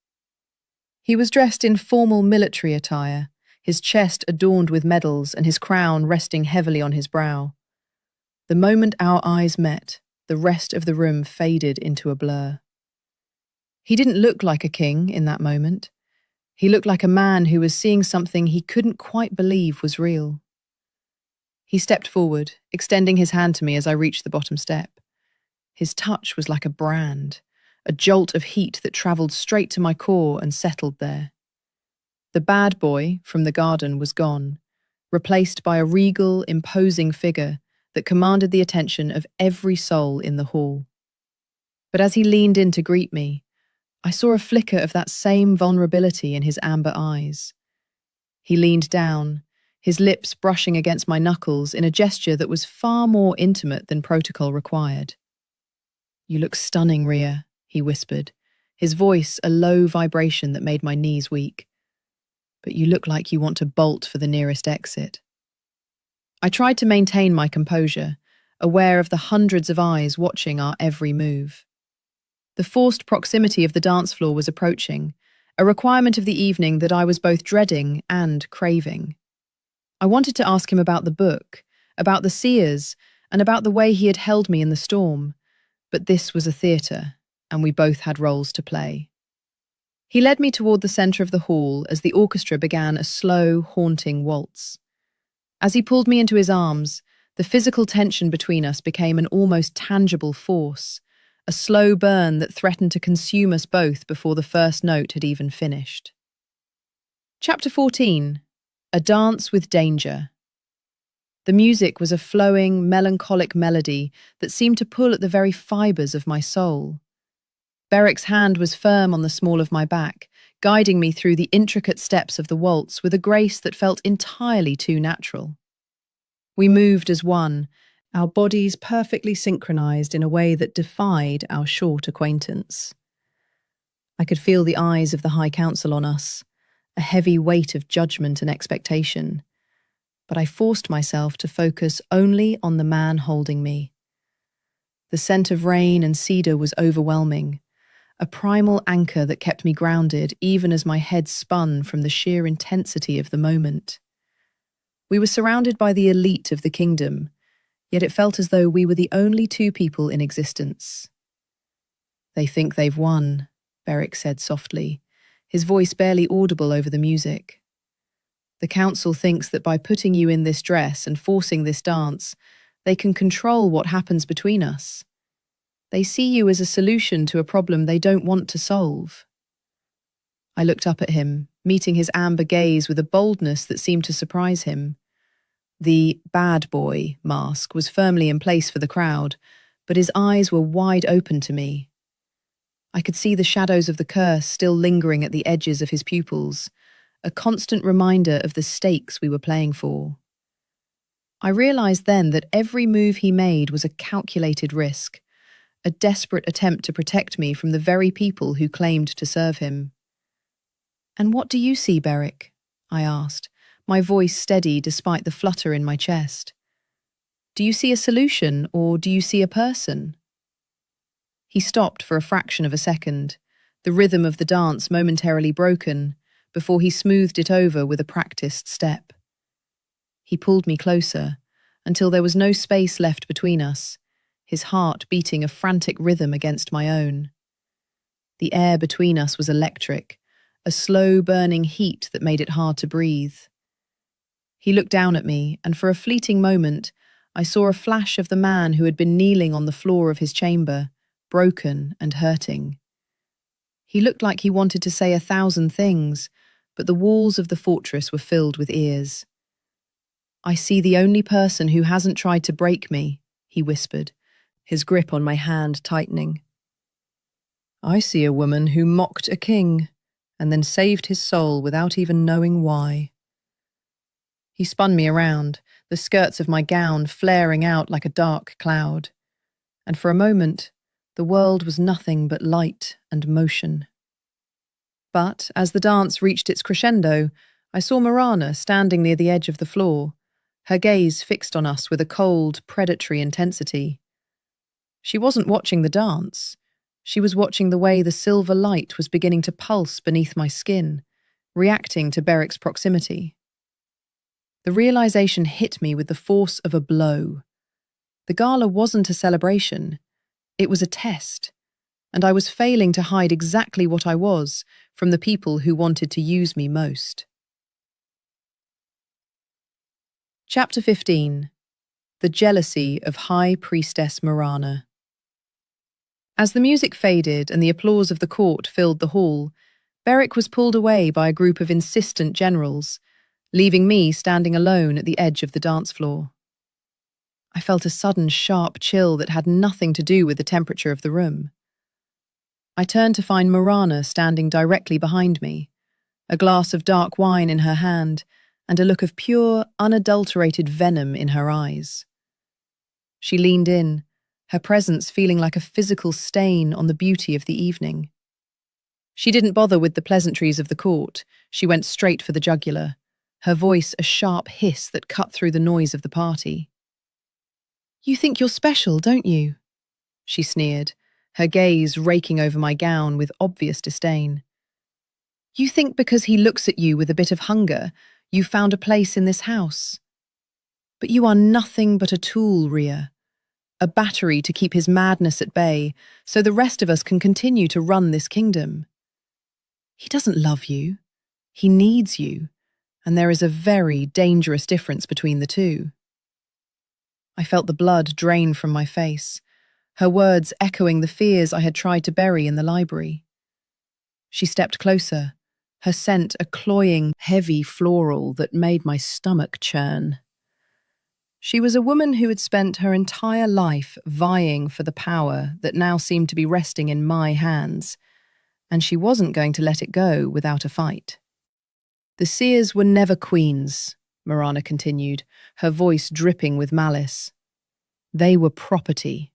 He was dressed in formal military attire, his chest adorned with medals and his crown resting heavily on his brow. The moment our eyes met, the rest of the room faded into a blur. He didn't look like a king in that moment. He looked like a man who was seeing something he couldn't quite believe was real. He stepped forward, extending his hand to me as I reached the bottom step. His touch was like a brand, a jolt of heat that travelled straight to my core and settled there. The bad boy from the garden was gone, replaced by a regal, imposing figure that commanded the attention of every soul in the hall. But as he leaned in to greet me, I saw a flicker of that same vulnerability in his amber eyes. He leaned down, his lips brushing against my knuckles in a gesture that was far more intimate than protocol required. "You look stunning, Rhea," he whispered, his voice a low vibration that made my knees weak. "But you look like you want to bolt for the nearest exit." I tried to maintain my composure, aware of the hundreds of eyes watching our every move. The forced proximity of the dance floor was approaching, a requirement of the evening that I was both dreading and craving. I wanted to ask him about the book, about the seers, and about the way he had held me in the storm, But this was a theatre, and we both had roles to play. He led me toward the centre of the hall as the orchestra began a slow, haunting waltz. As he pulled me into his arms, the physical tension between us became an almost tangible force, a slow burn that threatened to consume us both before the first note had even finished. Chapter 14. A Dance with Danger. The music was a flowing, melancholic melody that seemed to pull at the very fibres of my soul. Beric's hand was firm on the small of my back, guiding me through the intricate steps of the waltz with a grace that felt entirely too natural. We moved as one, our bodies perfectly synchronized in a way that defied our short acquaintance. I could feel the eyes of the High Council on us, a heavy weight of judgment and expectation, but I forced myself to focus only on the man holding me. The scent of rain and cedar was overwhelming, a primal anchor that kept me grounded even as my head spun from the sheer intensity of the moment. We were surrounded by the elite of the kingdom, yet it felt as though we were the only two people in existence. "They think they've won," Beric said softly, his voice barely audible over the music. "The council thinks that by putting you in this dress and forcing this dance, they can control what happens between us. They see you as a solution to a problem they don't want to solve." I looked up at him, meeting his amber gaze with a boldness that seemed to surprise him. The bad boy mask was firmly in place for the crowd, but his eyes were wide open to me. I could see the shadows of the curse still lingering at the edges of his pupils, a constant reminder of the stakes we were playing for. I realized then that every move he made was a calculated risk, a desperate attempt to protect me from the very people who claimed to serve him. "And what do you see, Beric?" I asked, my voice steady despite the flutter in my chest. "Do you see a solution, or do you see a person?" He stopped for a fraction of a second, the rhythm of the dance momentarily broken, before he smoothed it over with a practiced step. He pulled me closer, until there was no space left between us, his heart beating a frantic rhythm against my own. The air between us was electric, a slow burning heat that made it hard to breathe. He looked down at me, and for a fleeting moment, I saw a flash of the man who had been kneeling on the floor of his chamber, broken and hurting. He looked like he wanted to say 1,000 things, but the walls of the fortress were filled with ears. "I see the only person who hasn't tried to break me," he whispered, his grip on my hand tightening. "I see a woman who mocked a king, and then saved his soul without even knowing why." He spun me around, the skirts of my gown flaring out like a dark cloud, and for a moment, the world was nothing but light and motion. But as the dance reached its crescendo, I saw Marana standing near the edge of the floor, her gaze fixed on us with a cold, predatory intensity. She wasn't watching the dance. She was watching the way the silver light was beginning to pulse beneath my skin, reacting to Beric's proximity. The realization hit me with the force of a blow. The gala wasn't a celebration. It was a test, and I was failing to hide exactly what I was from the people who wanted to use me most. Chapter 15. The Jealousy of High Priestess Marana. As the music faded and the applause of the court filled the hall, Beric was pulled away by a group of insistent generals, leaving me standing alone at the edge of the dance floor. I felt a sudden sharp chill that had nothing to do with the temperature of the room. I turned to find Marana standing directly behind me, a glass of dark wine in her hand and a look of pure, unadulterated venom in her eyes. She leaned in, her presence feeling like a physical stain on the beauty of the evening. She didn't bother with the pleasantries of the court. She went straight for the jugular, her voice a sharp hiss that cut through the noise of the party. "You think you're special, don't you?" she sneered, her gaze raking over my gown with obvious disdain. "You think because he looks at you with a bit of hunger, you found a place in this house. But you are nothing but a tool, Rhea. a battery to keep his madness at bay, so the rest of us can continue to run this kingdom. He doesn't love you. He needs you, and there is a very dangerous difference between the two. I felt the blood drain from my face, her words echoing the fears I had tried to bury in the library. She stepped closer, her scent a cloying, heavy floral that made my stomach churn. She was a woman who had spent her entire life vying for the power that now seemed to be resting in my hands, and she wasn't going to let it go without a fight. The seers were never queens, Marana continued, her voice dripping with malice. They were property.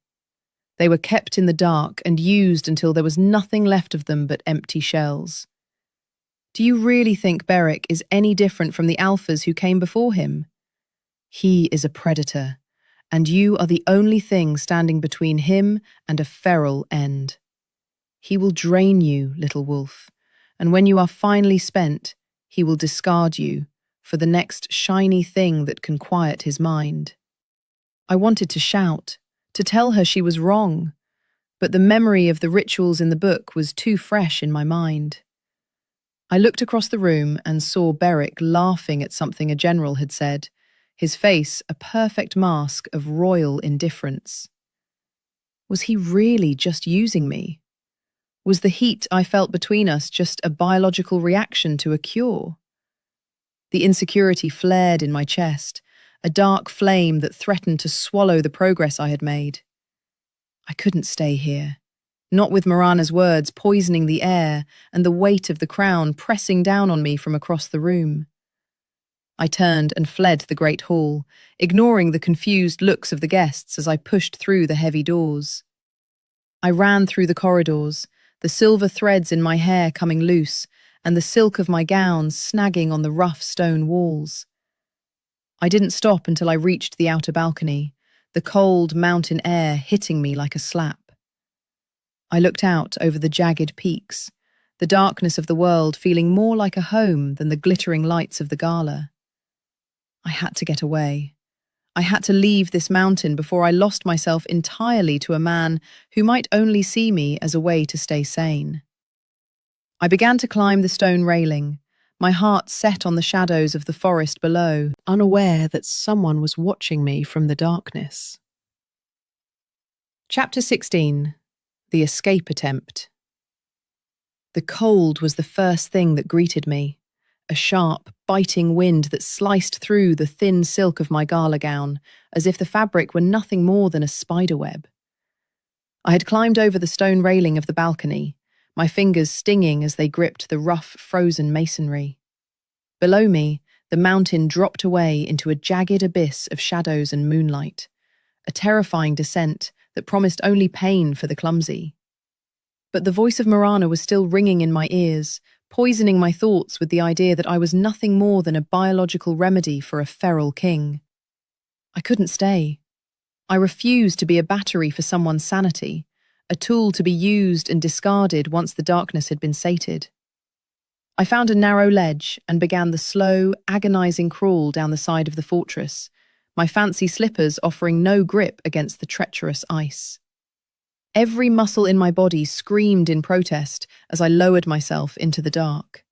They were kept in the dark and used until there was nothing left of them but empty shells. Do you really think Beric is any different from the alphas who came before him? He is a predator, and you are the only thing standing between him and a feral end. He will drain you, little wolf, and when you are finally spent, he will discard you for the next shiny thing that can quiet his mind. I wanted to shout, to tell her she was wrong, but the memory of the rituals in the book was too fresh in my mind. I looked across the room and saw Beric laughing at something a general had said, his face a perfect mask of royal indifference. Was he really just using me? Was the heat I felt between us just a biological reaction to a cure? The insecurity flared in my chest, a dark flame that threatened to swallow the progress I had made. I couldn't stay here, not with Marana's words poisoning the air and the weight of the crown pressing down on me from across the room. I turned and fled the great hall, ignoring the confused looks of the guests as I pushed through the heavy doors. I ran through the corridors, the silver threads in my hair coming loose and the silk of my gown snagging on the rough stone walls. I didn't stop until I reached the outer balcony, the cold mountain air hitting me like a slap. I looked out over the jagged peaks, the darkness of the world feeling more like a home than the glittering lights of the gala. I had to get away. I had to leave this mountain before I lost myself entirely to a man who might only see me as a way to stay sane. I began to climb the stone railing, my heart set on the shadows of the forest below, unaware that someone was watching me from the darkness. Chapter 16. The Escape Attempt. The cold was the first thing that greeted me, a sharp, biting wind that sliced through the thin silk of my gala gown, as if the fabric were nothing more than a spiderweb. I had climbed over the stone railing of the balcony, my fingers stinging as they gripped the rough, frozen masonry. Below me, the mountain dropped away into a jagged abyss of shadows and moonlight, a terrifying descent that promised only pain for the clumsy. But the voice of Marana was still ringing in my ears, poisoning my thoughts with the idea that I was nothing more than a biological remedy for a feral king. I couldn't stay. I refused to be a battery for someone's sanity, a tool to be used and discarded once the darkness had been sated. I found a narrow ledge and began the slow, agonizing crawl down the side of the fortress, my fancy slippers offering no grip against the treacherous ice. Every muscle in my body screamed in protest as I lowered myself into the dark.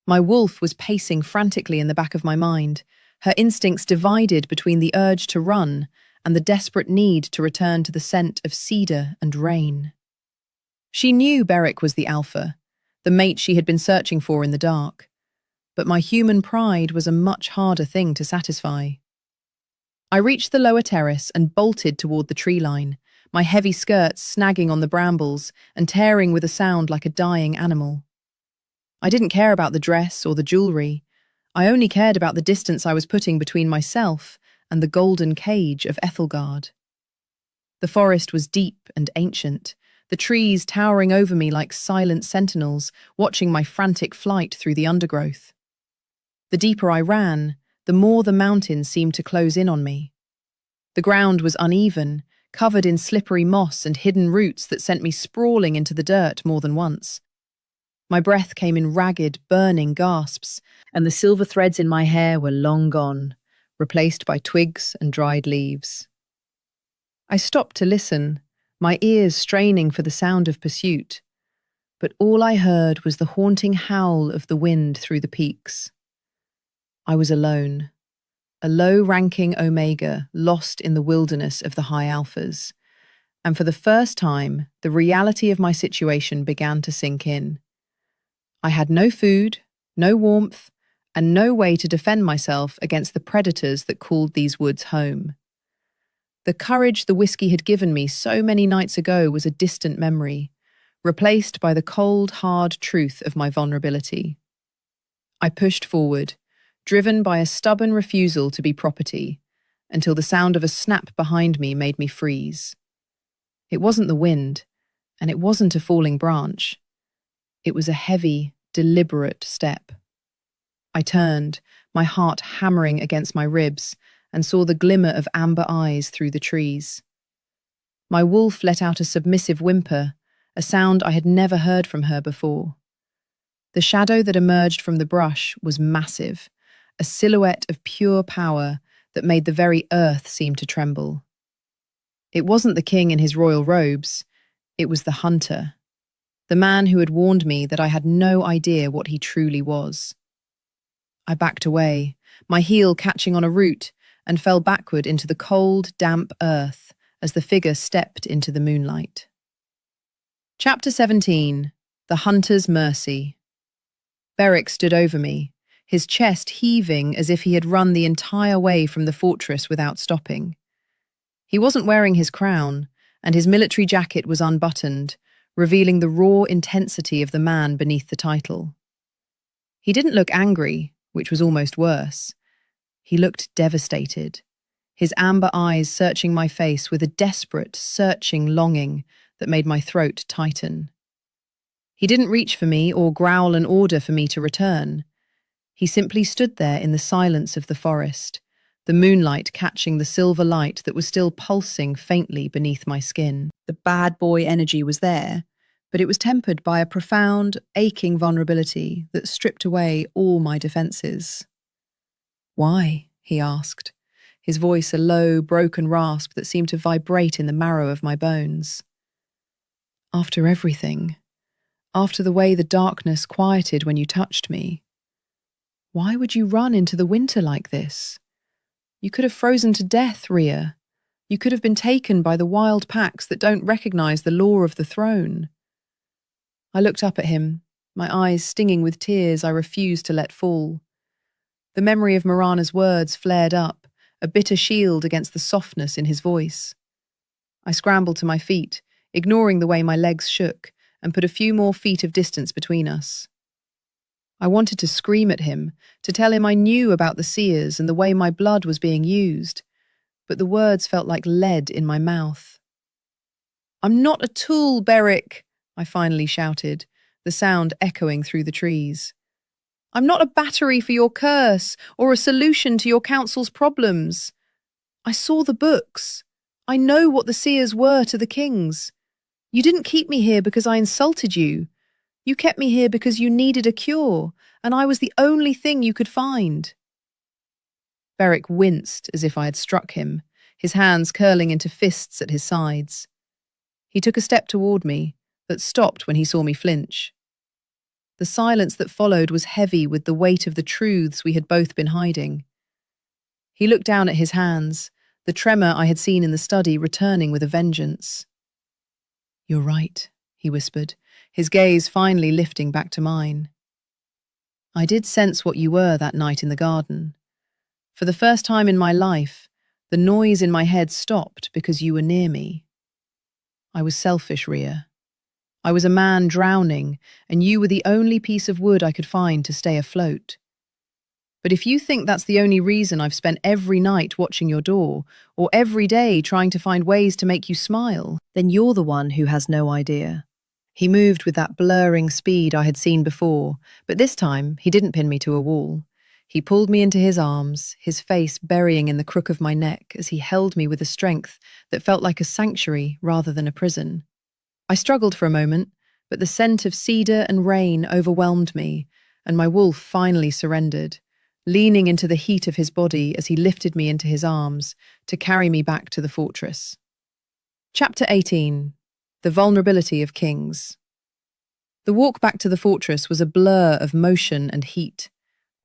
My wolf was pacing frantically in the back of my mind, her instincts divided between the urge to run and the desperate need to return to the scent of cedar and rain. She knew Beric was the alpha, the mate she had been searching for in the dark, but my human pride was a much harder thing to satisfy. I reached the lower terrace and bolted toward the tree line, my heavy skirts snagging on the brambles and tearing with a sound like a dying animal. I didn't care about the dress or the jewellery. I only cared about the distance I was putting between myself and the golden cage of Ethelgard. The forest was deep and ancient, the trees towering over me like silent sentinels, watching my frantic flight through the undergrowth. The deeper I ran, the more the mountain seemed to close in on me. The ground was uneven, covered in slippery moss and hidden roots that sent me sprawling into the dirt more than once. My breath came in ragged, burning gasps, and the silver threads in my hair were long gone, replaced by twigs and dried leaves. I stopped to listen, my ears straining for the sound of pursuit, but all I heard was the haunting howl of the wind through the peaks. I was alone, a low-ranking Omega lost in the wilderness of the high alphas, and for the first time, the reality of my situation began to sink in. I had no food, no warmth, and no way to defend myself against the predators that called these woods home. The courage the whiskey had given me so many nights ago was a distant memory, replaced by the cold, hard truth of my vulnerability. I pushed forward, driven by a stubborn refusal to be property, until the sound of a snap behind me made me freeze. It wasn't the wind, and it wasn't a falling branch. It was a heavy, deliberate step. I turned, my heart hammering against my ribs, and saw the glimmer of amber eyes through the trees. My wolf let out a submissive whimper, a sound I had never heard from her before. The shadow that emerged from the brush was massive, a silhouette of pure power that made the very earth seem to tremble. It wasn't the king in his royal robes, it was the hunter, the man who had warned me that I had no idea what he truly was. I backed away, my heel catching on a root, and fell backward into the cold, damp earth as the figure stepped into the moonlight. Chapter 17. The Hunter's Mercy. Beric stood over me, his chest heaving as if he had run the entire way from the fortress without stopping. He wasn't wearing his crown, and his military jacket was unbuttoned, revealing the raw intensity of the man beneath the title. He didn't look angry, which was almost worse. He looked devastated, his amber eyes searching my face with a desperate, searching longing that made my throat tighten. He didn't reach for me or growl an order for me to return. He simply stood there in the silence of the forest, the moonlight catching the silver light that was still pulsing faintly beneath my skin. The bad boy energy was there, but it was tempered by a profound, aching vulnerability that stripped away all my defenses. "Why?" he asked, his voice a low, broken rasp that seemed to vibrate in the marrow of my bones. "After everything, after the way the darkness quieted when you touched me, why would you run into the winter like this? You could have frozen to death, Rhea. You could have been taken by the wild packs that don't recognize the law of the throne." I looked up at him, my eyes stinging with tears I refused to let fall. The memory of Morana's words flared up, a bitter shield against the softness in his voice. I scrambled to my feet, ignoring the way my legs shook, and put a few more feet of distance between us. I wanted to scream at him, to tell him I knew about the seers and the way my blood was being used, but the words felt like lead in my mouth. "I'm not a tool, Beric," I finally shouted, the sound echoing through the trees. "I'm not a battery for your curse or a solution to your council's problems. I saw the books. I know what the seers were to the kings. You didn't keep me here because I insulted you. You kept me here because you needed a cure, and I was the only thing you could find." Beric winced as if I had struck him, his hands curling into fists at his sides. He took a step toward me, but stopped when he saw me flinch. The silence that followed was heavy with the weight of the truths we had both been hiding. He looked down at his hands, the tremor I had seen in the study returning with a vengeance. "You're right," he whispered, his gaze finally lifting back to mine. "I did sense what you were that night in the garden. For the first time in my life, the noise in my head stopped because you were near me. I was selfish, Rhea. I was a man drowning, and you were the only piece of wood I could find to stay afloat. But if you think that's the only reason I've spent every night watching your door, or every day trying to find ways to make you smile, then you're the one who has no idea." He moved with that blurring speed I had seen before, but this time he didn't pin me to a wall. He pulled me into his arms, his face burying in the crook of my neck as he held me with a strength that felt like a sanctuary rather than a prison. I struggled for a moment, but the scent of cedar and rain overwhelmed me, and my wolf finally surrendered, leaning into the heat of his body as he lifted me into his arms to carry me back to the fortress. Chapter 18. The Vulnerability of Kings. The walk back to the fortress was a blur of motion and heat.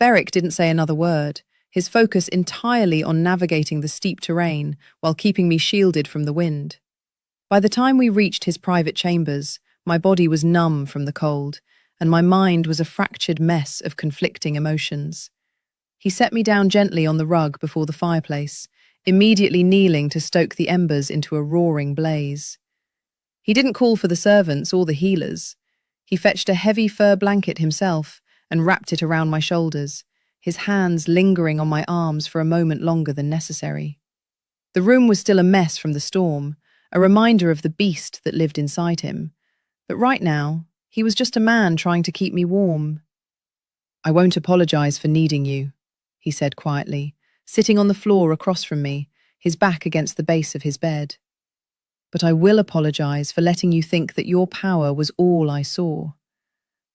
Beric didn't say another word, his focus entirely on navigating the steep terrain while keeping me shielded from the wind. By the time we reached his private chambers, my body was numb from the cold, and my mind was a fractured mess of conflicting emotions. He set me down gently on the rug before the fireplace, immediately kneeling to stoke the embers into a roaring blaze. He didn't call for the servants or the healers. He fetched a heavy fur blanket himself and wrapped it around my shoulders, his hands lingering on my arms for a moment longer than necessary. The room was still a mess from the storm, a reminder of the beast that lived inside him. But right now, he was just a man trying to keep me warm. "I won't apologize for needing you," he said quietly, sitting on the floor across from me, his back against the base of his bed. "But I will apologize for letting you think that your power was all I saw.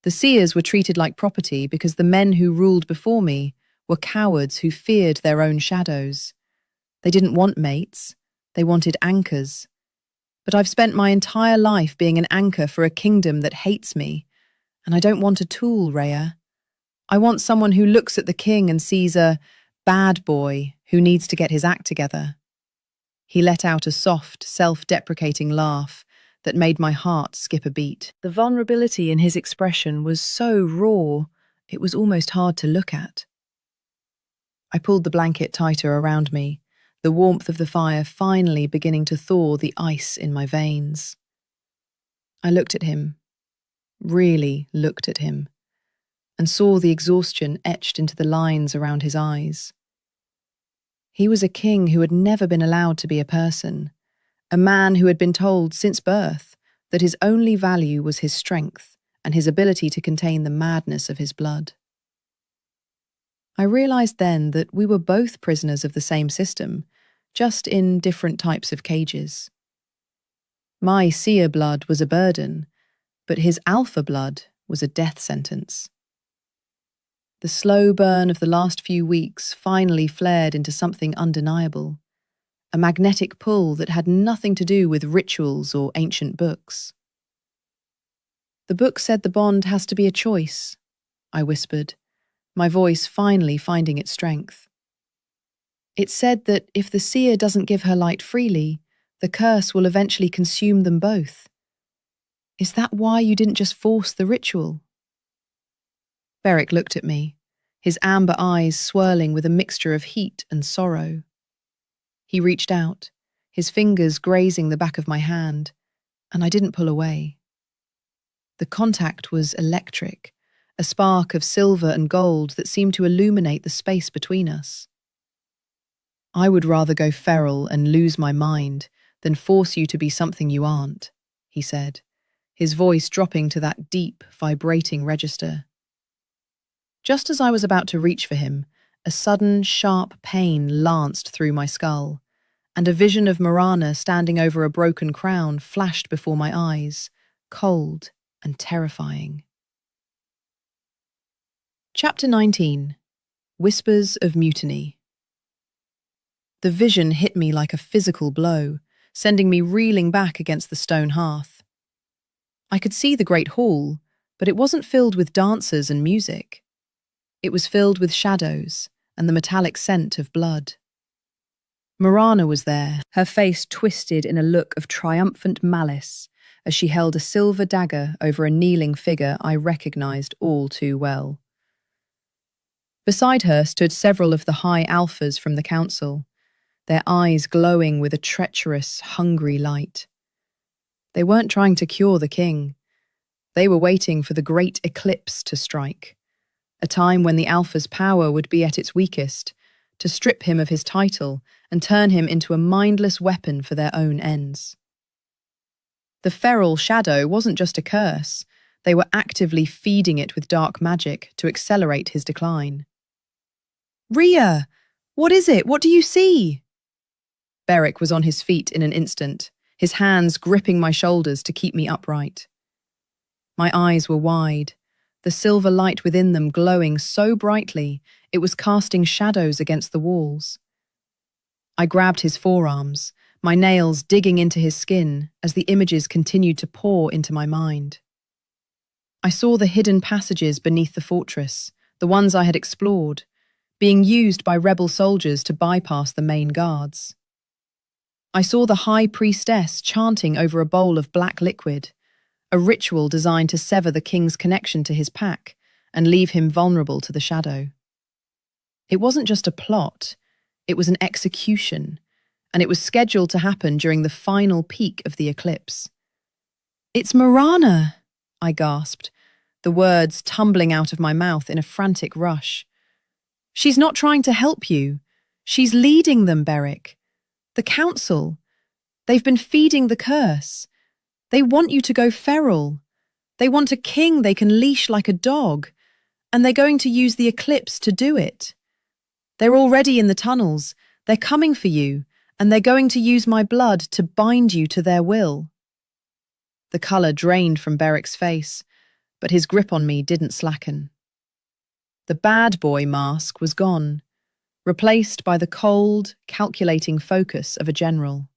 The seers were treated like property because the men who ruled before me were cowards who feared their own shadows. They didn't want mates, they wanted anchors. But I've spent my entire life being an anchor for a kingdom that hates me, and I don't want a tool, Rhea. I want someone who looks at the king and sees a bad boy who needs to get his act together." He let out a soft, self-deprecating laugh that made my heart skip a beat. The vulnerability in his expression was so raw, it was almost hard to look at. I pulled the blanket tighter around me, the warmth of the fire finally beginning to thaw the ice in my veins. I looked at him, really looked at him, and saw the exhaustion etched into the lines around his eyes. He was a king who had never been allowed to be a person, a man who had been told since birth that his only value was his strength and his ability to contain the madness of his blood. I realized then that we were both prisoners of the same system, just in different types of cages. My seer blood was a burden, but his alpha blood was a death sentence. The slow burn of the last few weeks finally flared into something undeniable, a magnetic pull that had nothing to do with rituals or ancient books. "The book said the bond has to be a choice," I whispered, my voice finally finding its strength. "It said that if the seer doesn't give her light freely, the curse will eventually consume them both. Is that why you didn't just force the ritual?" Beric looked at me, his amber eyes swirling with a mixture of heat and sorrow. He reached out, his fingers grazing the back of my hand, and I didn't pull away. The contact was electric, a spark of silver and gold that seemed to illuminate the space between us. "I would rather go feral and lose my mind than force you to be something you aren't," he said, his voice dropping to that deep, vibrating register. Just as I was about to reach for him, a sudden, sharp pain lanced through my skull, and a vision of Marana standing over a broken crown flashed before my eyes, cold and terrifying. Chapter 19. Whispers of Mutiny. The vision hit me like a physical blow, sending me reeling back against the stone hearth. I could see the great hall, but it wasn't filled with dancers and music. It was filled with shadows and the metallic scent of blood. Marana was there, her face twisted in a look of triumphant malice as she held a silver dagger over a kneeling figure I recognized all too well. Beside her stood several of the high alphas from the council, their eyes glowing with a treacherous, hungry light. They weren't trying to cure the king. They were waiting for the great eclipse to strike, a time when the alpha's power would be at its weakest, to strip him of his title and turn him into a mindless weapon for their own ends. The feral shadow wasn't just a curse, they were actively feeding it with dark magic to accelerate his decline. "Rhea! What is it? What do you see?" Beric was on his feet in an instant, his hands gripping my shoulders to keep me upright. My eyes were wide, the silver light within them glowing so brightly it was casting shadows against the walls. I grabbed his forearms, my nails digging into his skin as the images continued to pour into my mind. I saw the hidden passages beneath the fortress, the ones I had explored, being used by rebel soldiers to bypass the main guards. I saw the high priestess chanting over a bowl of black liquid, a ritual designed to sever the king's connection to his pack and leave him vulnerable to the shadow. It wasn't just a plot, it was an execution, and it was scheduled to happen during the final peak of the eclipse. "It's Marana!" I gasped, the words tumbling out of my mouth in a frantic rush. "She's not trying to help you. She's leading them, Beric. The council. They've been feeding the curse. They want you to go feral. They want a king they can leash like a dog, and they're going to use the eclipse to do it. They're already in the tunnels. They're coming for you, and they're going to use my blood to bind you to their will." The colour drained from Beric's face, but his grip on me didn't slacken. The bad boy mask was gone, replaced by the cold, calculating focus of a general.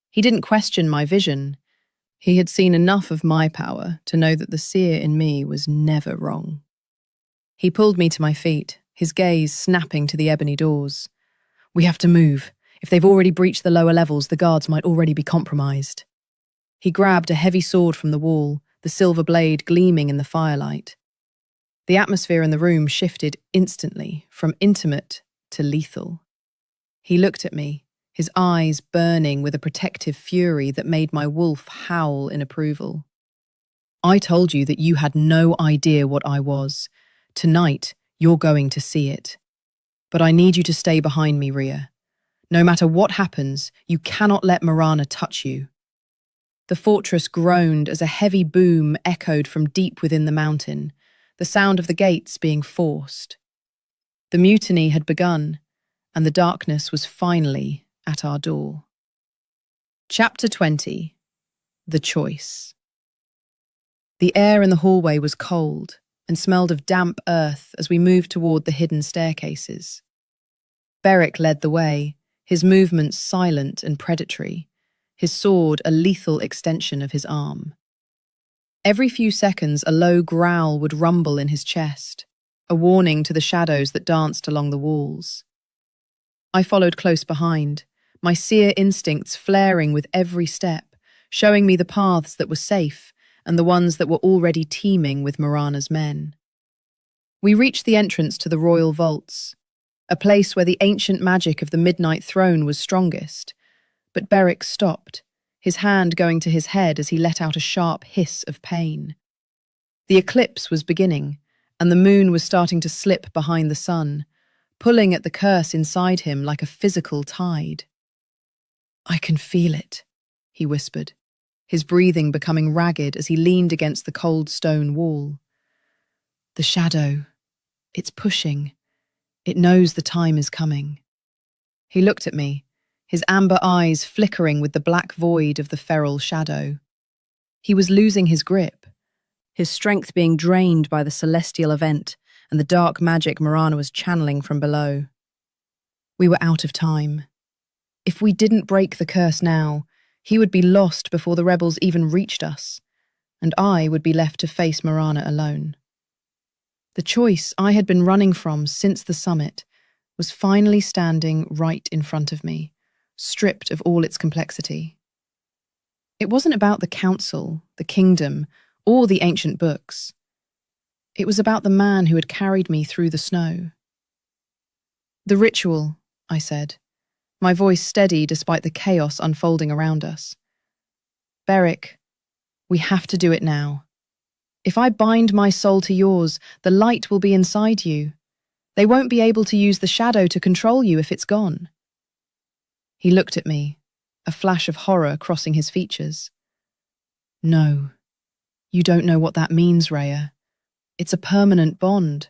He didn't question my vision. He had seen enough of my power to know that the seer in me was never wrong. He pulled me to my feet, his gaze snapping to the ebony doors. "We have to move. If they've already breached the lower levels, the guards might already be compromised." He grabbed a heavy sword from the wall, the silver blade gleaming in the firelight. The atmosphere in the room shifted instantly, from intimate to lethal. He looked at me, his eyes burning with a protective fury that made my wolf howl in approval. "I told you that you had no idea what I was. Tonight, you're going to see it. But I need you to stay behind me, Rhea. No matter what happens, you cannot let Marana touch you." The fortress groaned as a heavy boom echoed from deep within the mountain, the sound of the gates being forced. The mutiny had begun, and the darkness was finally at our door. Chapter 20. The Choice. The air in the hallway was cold and smelled of damp earth as we moved toward the hidden staircases. Beric led the way, his movements silent and predatory, his sword a lethal extension of his arm. Every few seconds, a low growl would rumble in his chest, a warning to the shadows that danced along the walls. I followed close behind, my seer instincts flaring with every step, showing me the paths that were safe and the ones that were already teeming with Marana's men. We reached the entrance to the royal vaults, a place where the ancient magic of the Midnight Throne was strongest. But Beric stopped, his hand going to his head as he let out a sharp hiss of pain. The eclipse was beginning, and the moon was starting to slip behind the sun, pulling at the curse inside him like a physical tide. "I can feel it," he whispered, his breathing becoming ragged as he leaned against the cold stone wall. "The shadow, it's pushing. It knows the time is coming." He looked at me, his amber eyes flickering with the black void of the feral shadow. He was losing his grip, his strength being drained by the celestial event and the dark magic Marana was channeling from below. We were out of time. If we didn't break the curse now, he would be lost before the rebels even reached us, and I would be left to face Marana alone. The choice I had been running from since the summit was finally standing right in front of me, stripped of all its complexity. It wasn't about the council, the kingdom, or the ancient books. It was about the man who had carried me through the snow. "The ritual," I said, my voice steady despite the chaos unfolding around us. "Beric, we have to do it now. If I bind my soul to yours, the light will be inside you. They won't be able to use the shadow to control you if it's gone." He looked at me, a flash of horror crossing his features. "No, you don't know what that means, Rhea. It's a permanent bond.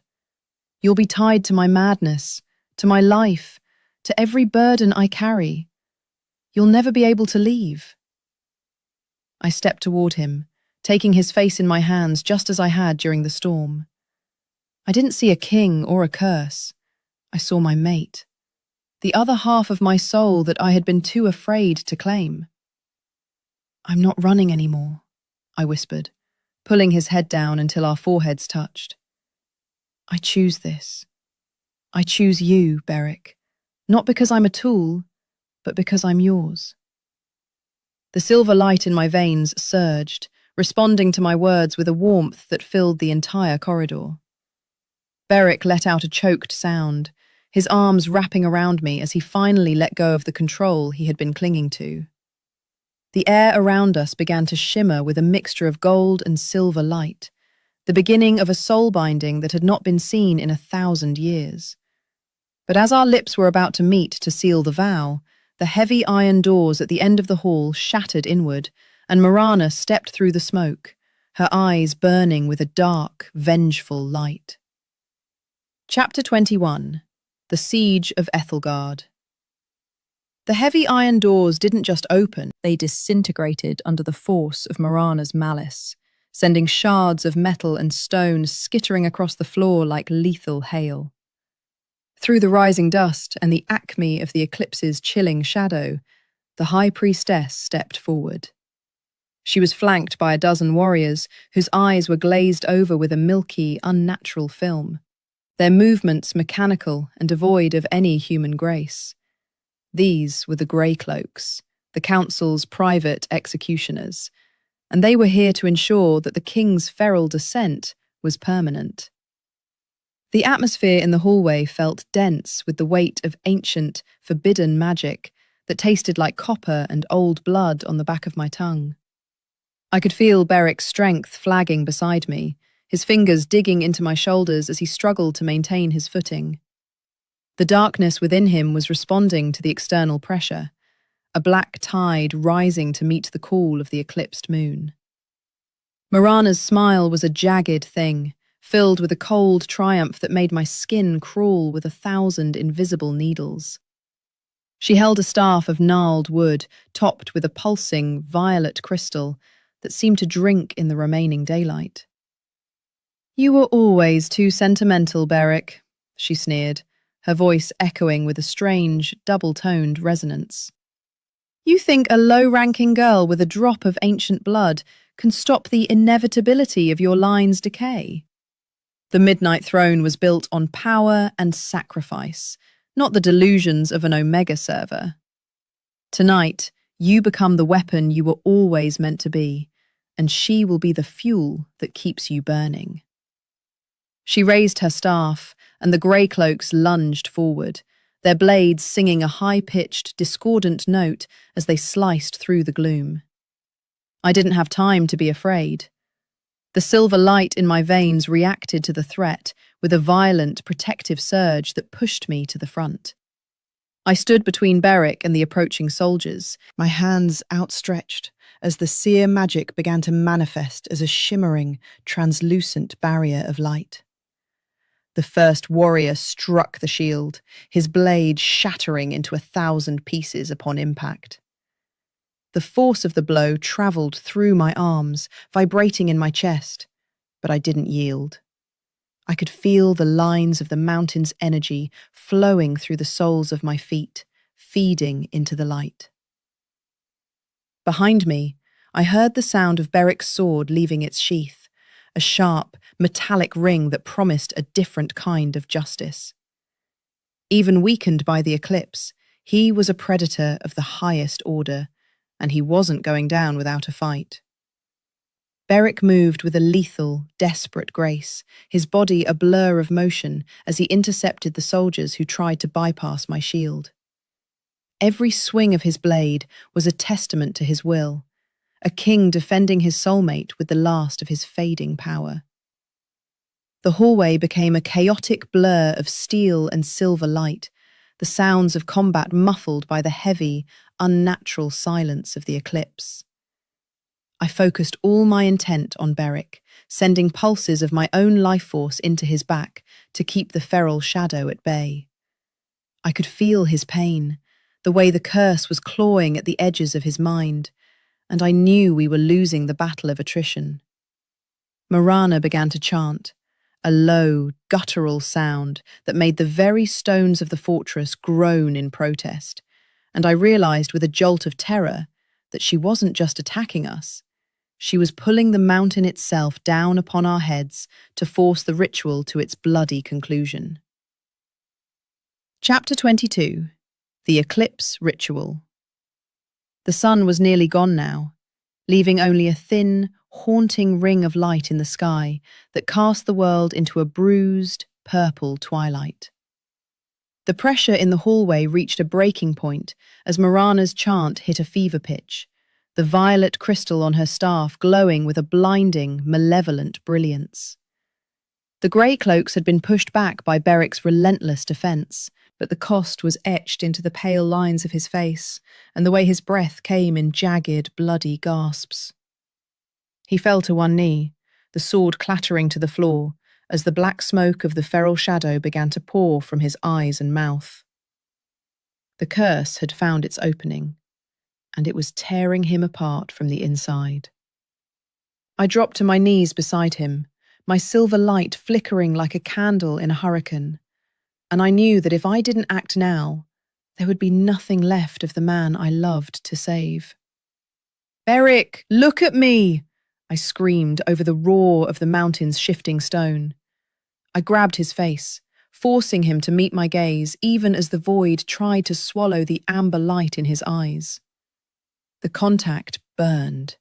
You'll be tied to my madness, to my life, to every burden I carry. You'll never be able to leave." I stepped toward him, taking his face in my hands just as I had during the storm. I didn't see a king or a curse. I saw my mate. the other half of my soul that I had been too afraid to claim. "I'm not running anymore," I whispered, pulling his head down until our foreheads touched. "I choose this. I choose you, Beric, not because I'm a tool, but because I'm yours." The silver light in my veins surged, responding to my words with a warmth that filled the entire corridor. Beric let out a choked sound, his arms wrapping around me as he finally let go of the control he had been clinging to. The air around us began to shimmer with a mixture of gold and silver light, the beginning of a soul binding that had not been seen in 1,000 years. But as our lips were about to meet to seal the vow, the heavy iron doors at the end of the hall shattered inward, and Marana stepped through the smoke, her eyes burning with a dark, vengeful light. Chapter 21. The Siege of Ethelgard. The heavy iron doors didn't just open, they disintegrated under the force of Marana's malice, sending shards of metal and stone skittering across the floor like lethal hail. Through the rising dust and the acme of the eclipse's chilling shadow, the high priestess stepped forward. She was flanked by a dozen warriors whose eyes were glazed over with a milky, unnatural film, their movements mechanical and devoid of any human grace. These were the Grey Cloaks, the council's private executioners, and they were here to ensure that the king's feral descent was permanent. The atmosphere in the hallway felt dense with the weight of ancient, forbidden magic that tasted like copper and old blood on the back of my tongue. I could feel Beric's strength flagging beside me, his fingers digging into my shoulders as he struggled to maintain his footing. The darkness within him was responding to the external pressure, a black tide rising to meet the call of the eclipsed moon. Marana's smile was a jagged thing, filled with a cold triumph that made my skin crawl with 1,000 invisible needles. She held a staff of gnarled wood, topped with a pulsing, violet crystal that seemed to drink in the remaining daylight. "You were always too sentimental, Beric," she sneered, her voice echoing with a strange, double-toned resonance. "You think a low-ranking girl with a drop of ancient blood can stop the inevitability of your line's decay? The Midnight Throne was built on power and sacrifice, not the delusions of an Omega server. Tonight, you become the weapon you were always meant to be, and she will be the fuel that keeps you burning." She raised her staff, and the Grey Cloaks lunged forward, their blades singing a high-pitched, discordant note as they sliced through the gloom. I didn't have time to be afraid. The silver light in my veins reacted to the threat with a violent, protective surge that pushed me to the front. I stood between Beric and the approaching soldiers, my hands outstretched as the seer magic began to manifest as a shimmering, translucent barrier of light. The first warrior struck the shield, his blade shattering into 1,000 pieces upon impact. The force of the blow travelled through my arms, vibrating in my chest, but I didn't yield. I could feel the lines of the mountain's energy flowing through the soles of my feet, feeding into the light. Behind me, I heard the sound of Beric's sword leaving its sheath, a sharp, metallic ring that promised a different kind of justice. Even weakened by the eclipse, he was a predator of the highest order, and he wasn't going down without a fight. Beric moved with a lethal, desperate grace, his body a blur of motion as he intercepted the soldiers who tried to bypass my shield. Every swing of his blade was a testament to his will, a king defending his soulmate with the last of his fading power. The hallway became a chaotic blur of steel and silver light, the sounds of combat muffled by the heavy, unnatural silence of the eclipse. I focused all my intent on Beric, sending pulses of my own life force into his back to keep the feral shadow at bay. I could feel his pain, the way the curse was clawing at the edges of his mind, and I knew we were losing the battle of attrition. Marana began to chant, a low, guttural sound that made the very stones of the fortress groan in protest, and I realized with a jolt of terror that she wasn't just attacking us. She was pulling the mountain itself down upon our heads to force the ritual to its bloody conclusion. Chapter 22. The Eclipse Ritual. The sun was nearly gone now, leaving only a thin, haunting ring of light in the sky that cast the world into a bruised, purple twilight. The pressure in the hallway reached a breaking point as Marana's chant hit a fever pitch, the violet crystal on her staff glowing with a blinding, malevolent brilliance. The grey cloaks had been pushed back by Beric's relentless defence, but the cost was etched into the pale lines of his face and the way his breath came in jagged, bloody gasps. He fell to one knee, the sword clattering to the floor, as the black smoke of the feral shadow began to pour from his eyes and mouth. The curse had found its opening, and it was tearing him apart from the inside. I dropped to my knees beside him, my silver light flickering like a candle in a hurricane, and I knew that if I didn't act now, there would be nothing left of the man I loved to save. "Beric, look at me!" I screamed over the roar of the mountain's shifting stone. I grabbed his face, forcing him to meet my gaze even as the void tried to swallow the amber light in his eyes. The contact burned,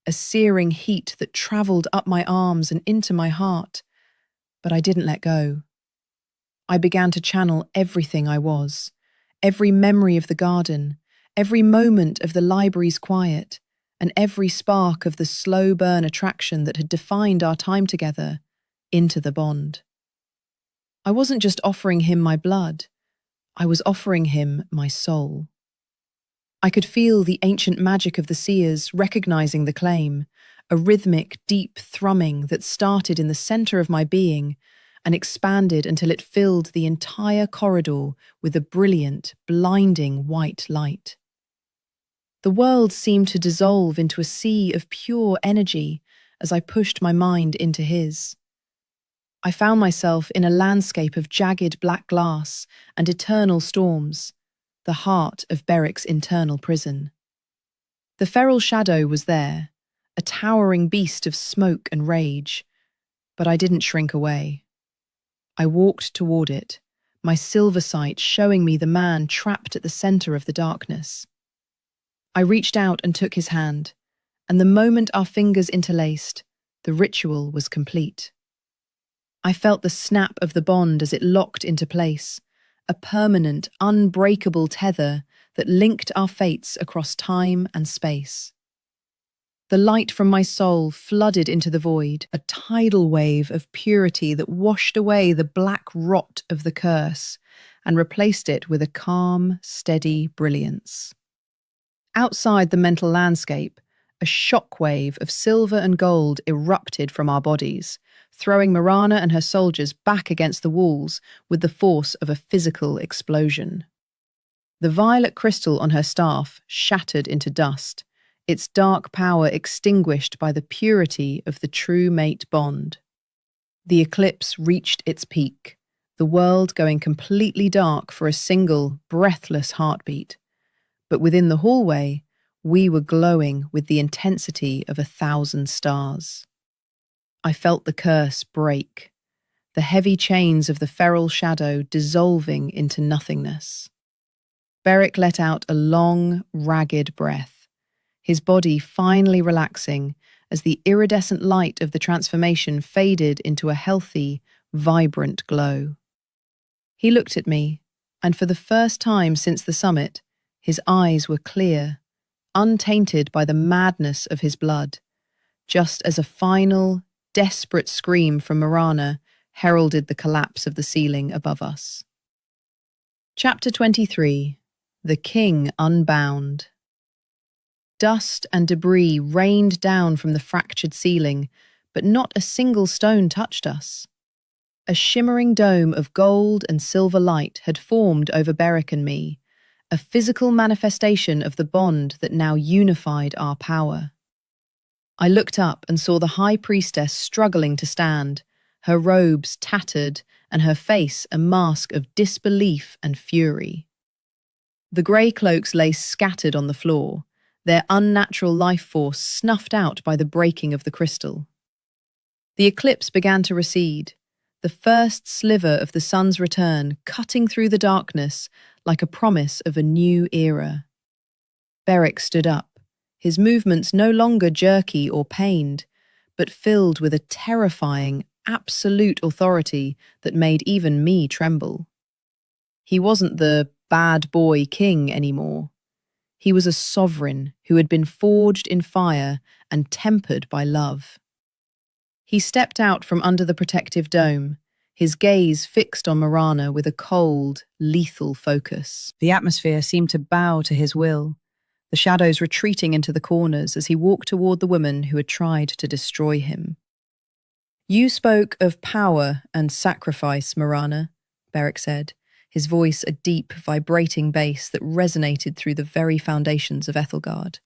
a searing heat that travelled up my arms and into my heart, but I didn't let go. I began to channel everything I was, every memory of the garden, every moment of the library's quiet, and every spark of the slow burn attraction that had defined our time together, into the bond. I wasn't just offering him my blood, I was offering him my soul. I could feel the ancient magic of the seers recognizing the claim, a rhythmic, deep thrumming that started in the center of my being and expanded until it filled the entire corridor with a brilliant, blinding white light. The world seemed to dissolve into a sea of pure energy as I pushed my mind into his. I found myself in a landscape of jagged black glass and eternal storms, the heart of Beric's internal prison. The feral shadow was there, a towering beast of smoke and rage, but I didn't shrink away. I walked toward it, my silver sight showing me the man trapped at the center of the darkness. I reached out and took his hand, and the moment our fingers interlaced, the ritual was complete. I felt the snap of the bond as it locked into place, a permanent, unbreakable tether that linked our fates across time and space. The light from my soul flooded into the void, a tidal wave of purity that washed away the black rot of the curse and replaced it with a calm, steady brilliance. Outside the mental landscape, a shockwave of silver and gold erupted from our bodies, throwing Marana and her soldiers back against the walls with the force of a physical explosion. The violet crystal on her staff shattered into dust, its dark power extinguished by the purity of the true mate bond. The eclipse reached its peak, the world going completely dark for a single, breathless heartbeat. But within the hallway, we were glowing with the intensity of 1,000 stars. I felt the curse break, the heavy chains of the feral shadow dissolving into nothingness. Beric let out a long, ragged breath, his body finally relaxing as the iridescent light of the transformation faded into a healthy, vibrant glow. He looked at me, and for the first time since the summit, his eyes were clear, untainted by the madness of his blood, just as a final, desperate scream from Marana heralded the collapse of the ceiling above us. Chapter 23. The King Unbound. Dust and debris rained down from the fractured ceiling, but not a single stone touched us. A shimmering dome of gold and silver light had formed over Beric and me, a physical manifestation of the bond that now unified our power. I looked up and saw the High Priestess struggling to stand, her robes tattered and her face a mask of disbelief and fury. The grey cloaks lay scattered on the floor, their unnatural life force snuffed out by the breaking of the crystal. The eclipse began to recede, the first sliver of the sun's return cutting through the darkness like a promise of a new era. Beric stood up, his movements no longer jerky or pained, but filled with a terrifying, absolute authority that made even me tremble. He wasn't the bad boy king anymore. He was a sovereign who had been forged in fire and tempered by love. He stepped out from under the protective dome, his gaze fixed on Marana with a cold, lethal focus. The atmosphere seemed to bow to his will, the shadows retreating into the corners as he walked toward the woman who had tried to destroy him. "You spoke of power and sacrifice, Marana," Beric said, his voice a deep, vibrating bass that resonated through the very foundations of Ethelgard.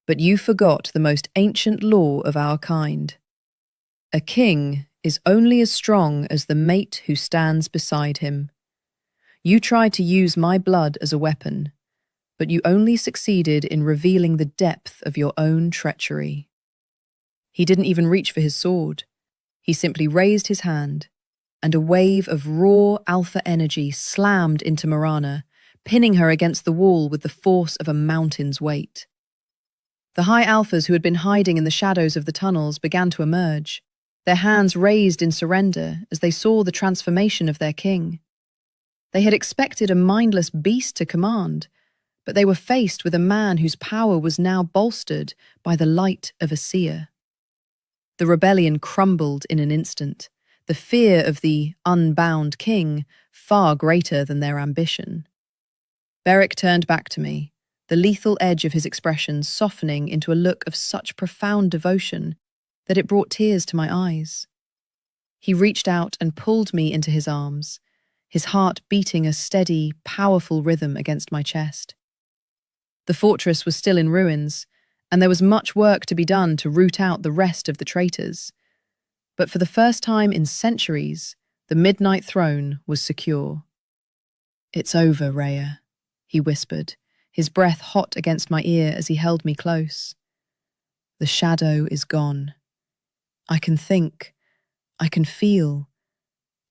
"But you forgot the most ancient law of our kind. A king is only as strong as the mate who stands beside him. You tried to use my blood as a weapon, but you only succeeded in revealing the depth of your own treachery." He didn't even reach for his sword. He simply raised his hand, and a wave of raw alpha energy slammed into Marana, pinning her against the wall with the force of a mountain's weight. The high alphas who had been hiding in the shadows of the tunnels began to emerge, their hands raised in surrender as they saw the transformation of their king. They had expected a mindless beast to command, but they were faced with a man whose power was now bolstered by the light of a seer. The rebellion crumbled in an instant, the fear of the unbound king far greater than their ambition. Beric turned back to me, the lethal edge of his expression softening into a look of such profound devotion that it brought tears to my eyes. He reached out and pulled me into his arms, his heart beating a steady, powerful rhythm against my chest. The fortress was still in ruins, and there was much work to be done to root out the rest of the traitors. But for the first time in centuries, the Midnight Throne was secure. "It's over, Rhea," he whispered, his breath hot against my ear as he held me close. "The shadow is gone. I can think, I can feel,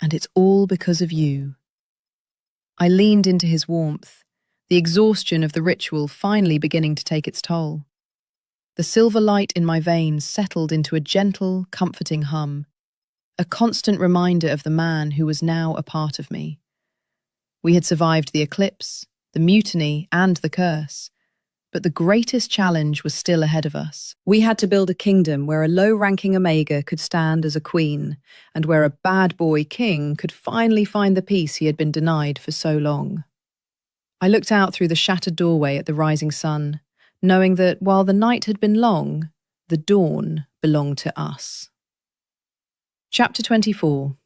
and it's all because of you." I leaned into his warmth, the exhaustion of the ritual finally beginning to take its toll. The silver light in my veins settled into a gentle, comforting hum, a constant reminder of the man who was now a part of me. We had survived the eclipse, the mutiny, and the curse, but the greatest challenge was still ahead of us. We had to build a kingdom where a low-ranking Omega could stand as a queen, and where a bad boy king could finally find the peace he had been denied for so long. I looked out through the shattered doorway at the rising sun, knowing that while the night had been long, the dawn belonged to us. Chapter 24.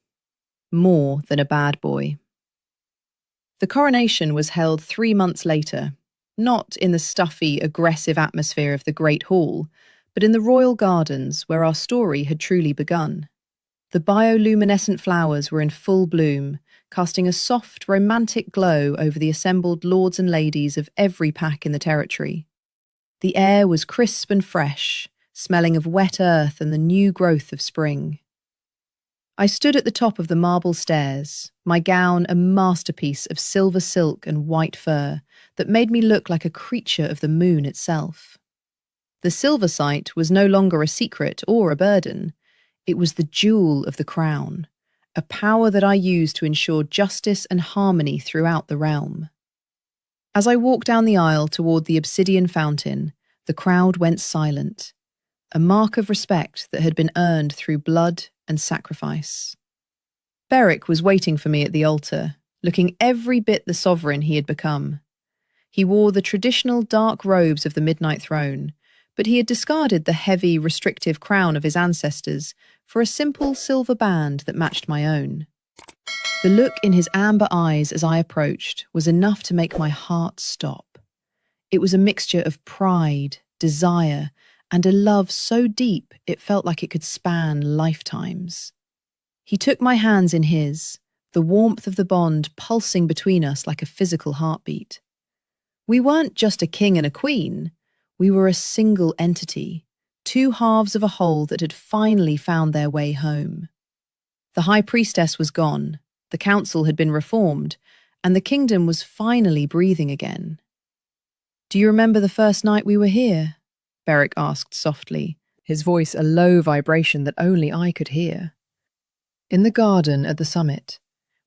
More Than a Bad Boy. The coronation was held 3 months later, not in the stuffy, aggressive atmosphere of the Great Hall, but in the royal gardens where our story had truly begun. The bioluminescent flowers were in full bloom, casting a soft, romantic glow over the assembled lords and ladies of every pack in the territory. The air was crisp and fresh, smelling of wet earth and the new growth of spring. I stood at the top of the marble stairs, my gown a masterpiece of silver silk and white fur that made me look like a creature of the moon itself. The silver sight was no longer a secret or a burden. It was the jewel of the crown, a power that I used to ensure justice and harmony throughout the realm. As I walked down the aisle toward the obsidian fountain, the crowd went silent, a mark of respect that had been earned through blood and sacrifice. Beric was waiting for me at the altar, looking every bit the sovereign he had become. He wore the traditional dark robes of the Midnight Throne, but he had discarded the heavy, restrictive crown of his ancestors for a simple silver band that matched my own. The look in his amber eyes as I approached was enough to make my heart stop. It was a mixture of pride, desire, and a love so deep it felt like it could span lifetimes. He took my hands in his, the warmth of the bond pulsing between us like a physical heartbeat. We weren't just a king and a queen, we were a single entity, two halves of a whole that had finally found their way home. The high priestess was gone, the council had been reformed, and the kingdom was finally breathing again. "Do you remember the first night we were here?" Beric asked softly, his voice a low vibration that only I could hear. "In the garden at the summit,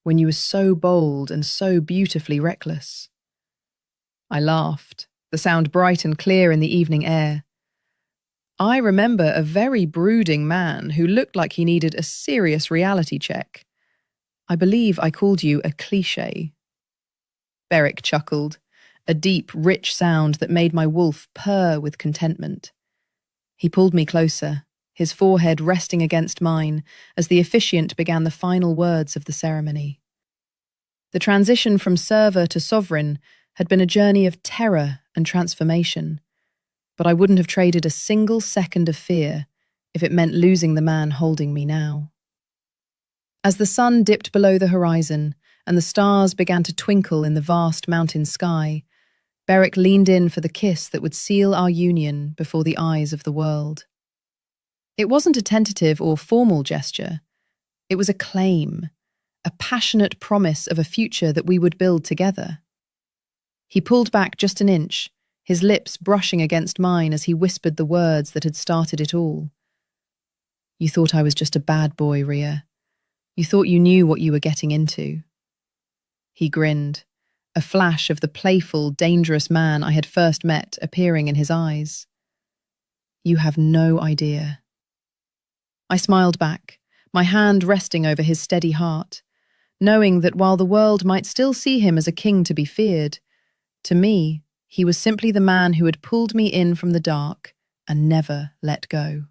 when you were so bold and so beautifully reckless." I laughed, the sound bright and clear in the evening air. "I remember a very brooding man who looked like he needed a serious reality check. I believe I called you a cliché." Beric chuckled, a deep, rich sound that made my wolf purr with contentment. He pulled me closer, his forehead resting against mine as the officiant began the final words of the ceremony. The transition from server to sovereign had been a journey of terror and transformation, but I wouldn't have traded a single second of fear if it meant losing the man holding me now. As the sun dipped below the horizon and the stars began to twinkle in the vast mountain sky, Beric leaned in for the kiss that would seal our union before the eyes of the world. It wasn't a tentative or formal gesture. It was a claim, a passionate promise of a future that we would build together. He pulled back just an inch, his lips brushing against mine as he whispered the words that had started it all. "You thought I was just a bad boy, Rhea. You thought you knew what you were getting into." He grinned, a flash of the playful, dangerous man I had first met appearing in his eyes. "You have no idea." I smiled back, my hand resting over his steady heart, knowing that while the world might still see him as a king to be feared, to me, he was simply the man who had pulled me in from the dark and never let go.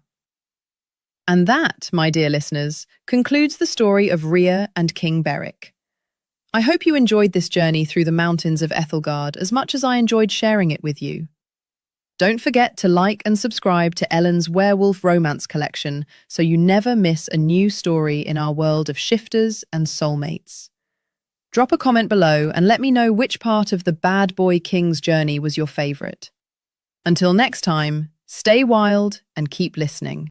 And that, my dear listeners, concludes the story of Rhea and King Beric. I hope you enjoyed this journey through the mountains of Ethelgard as much as I enjoyed sharing it with you. Don't forget to like and subscribe to Ellen's Werewolf Romance collection so you never miss a new story in our world of shifters and soulmates. Drop a comment below and let me know which part of the Bad Boy King's journey was your favourite. Until next time, stay wild and keep listening.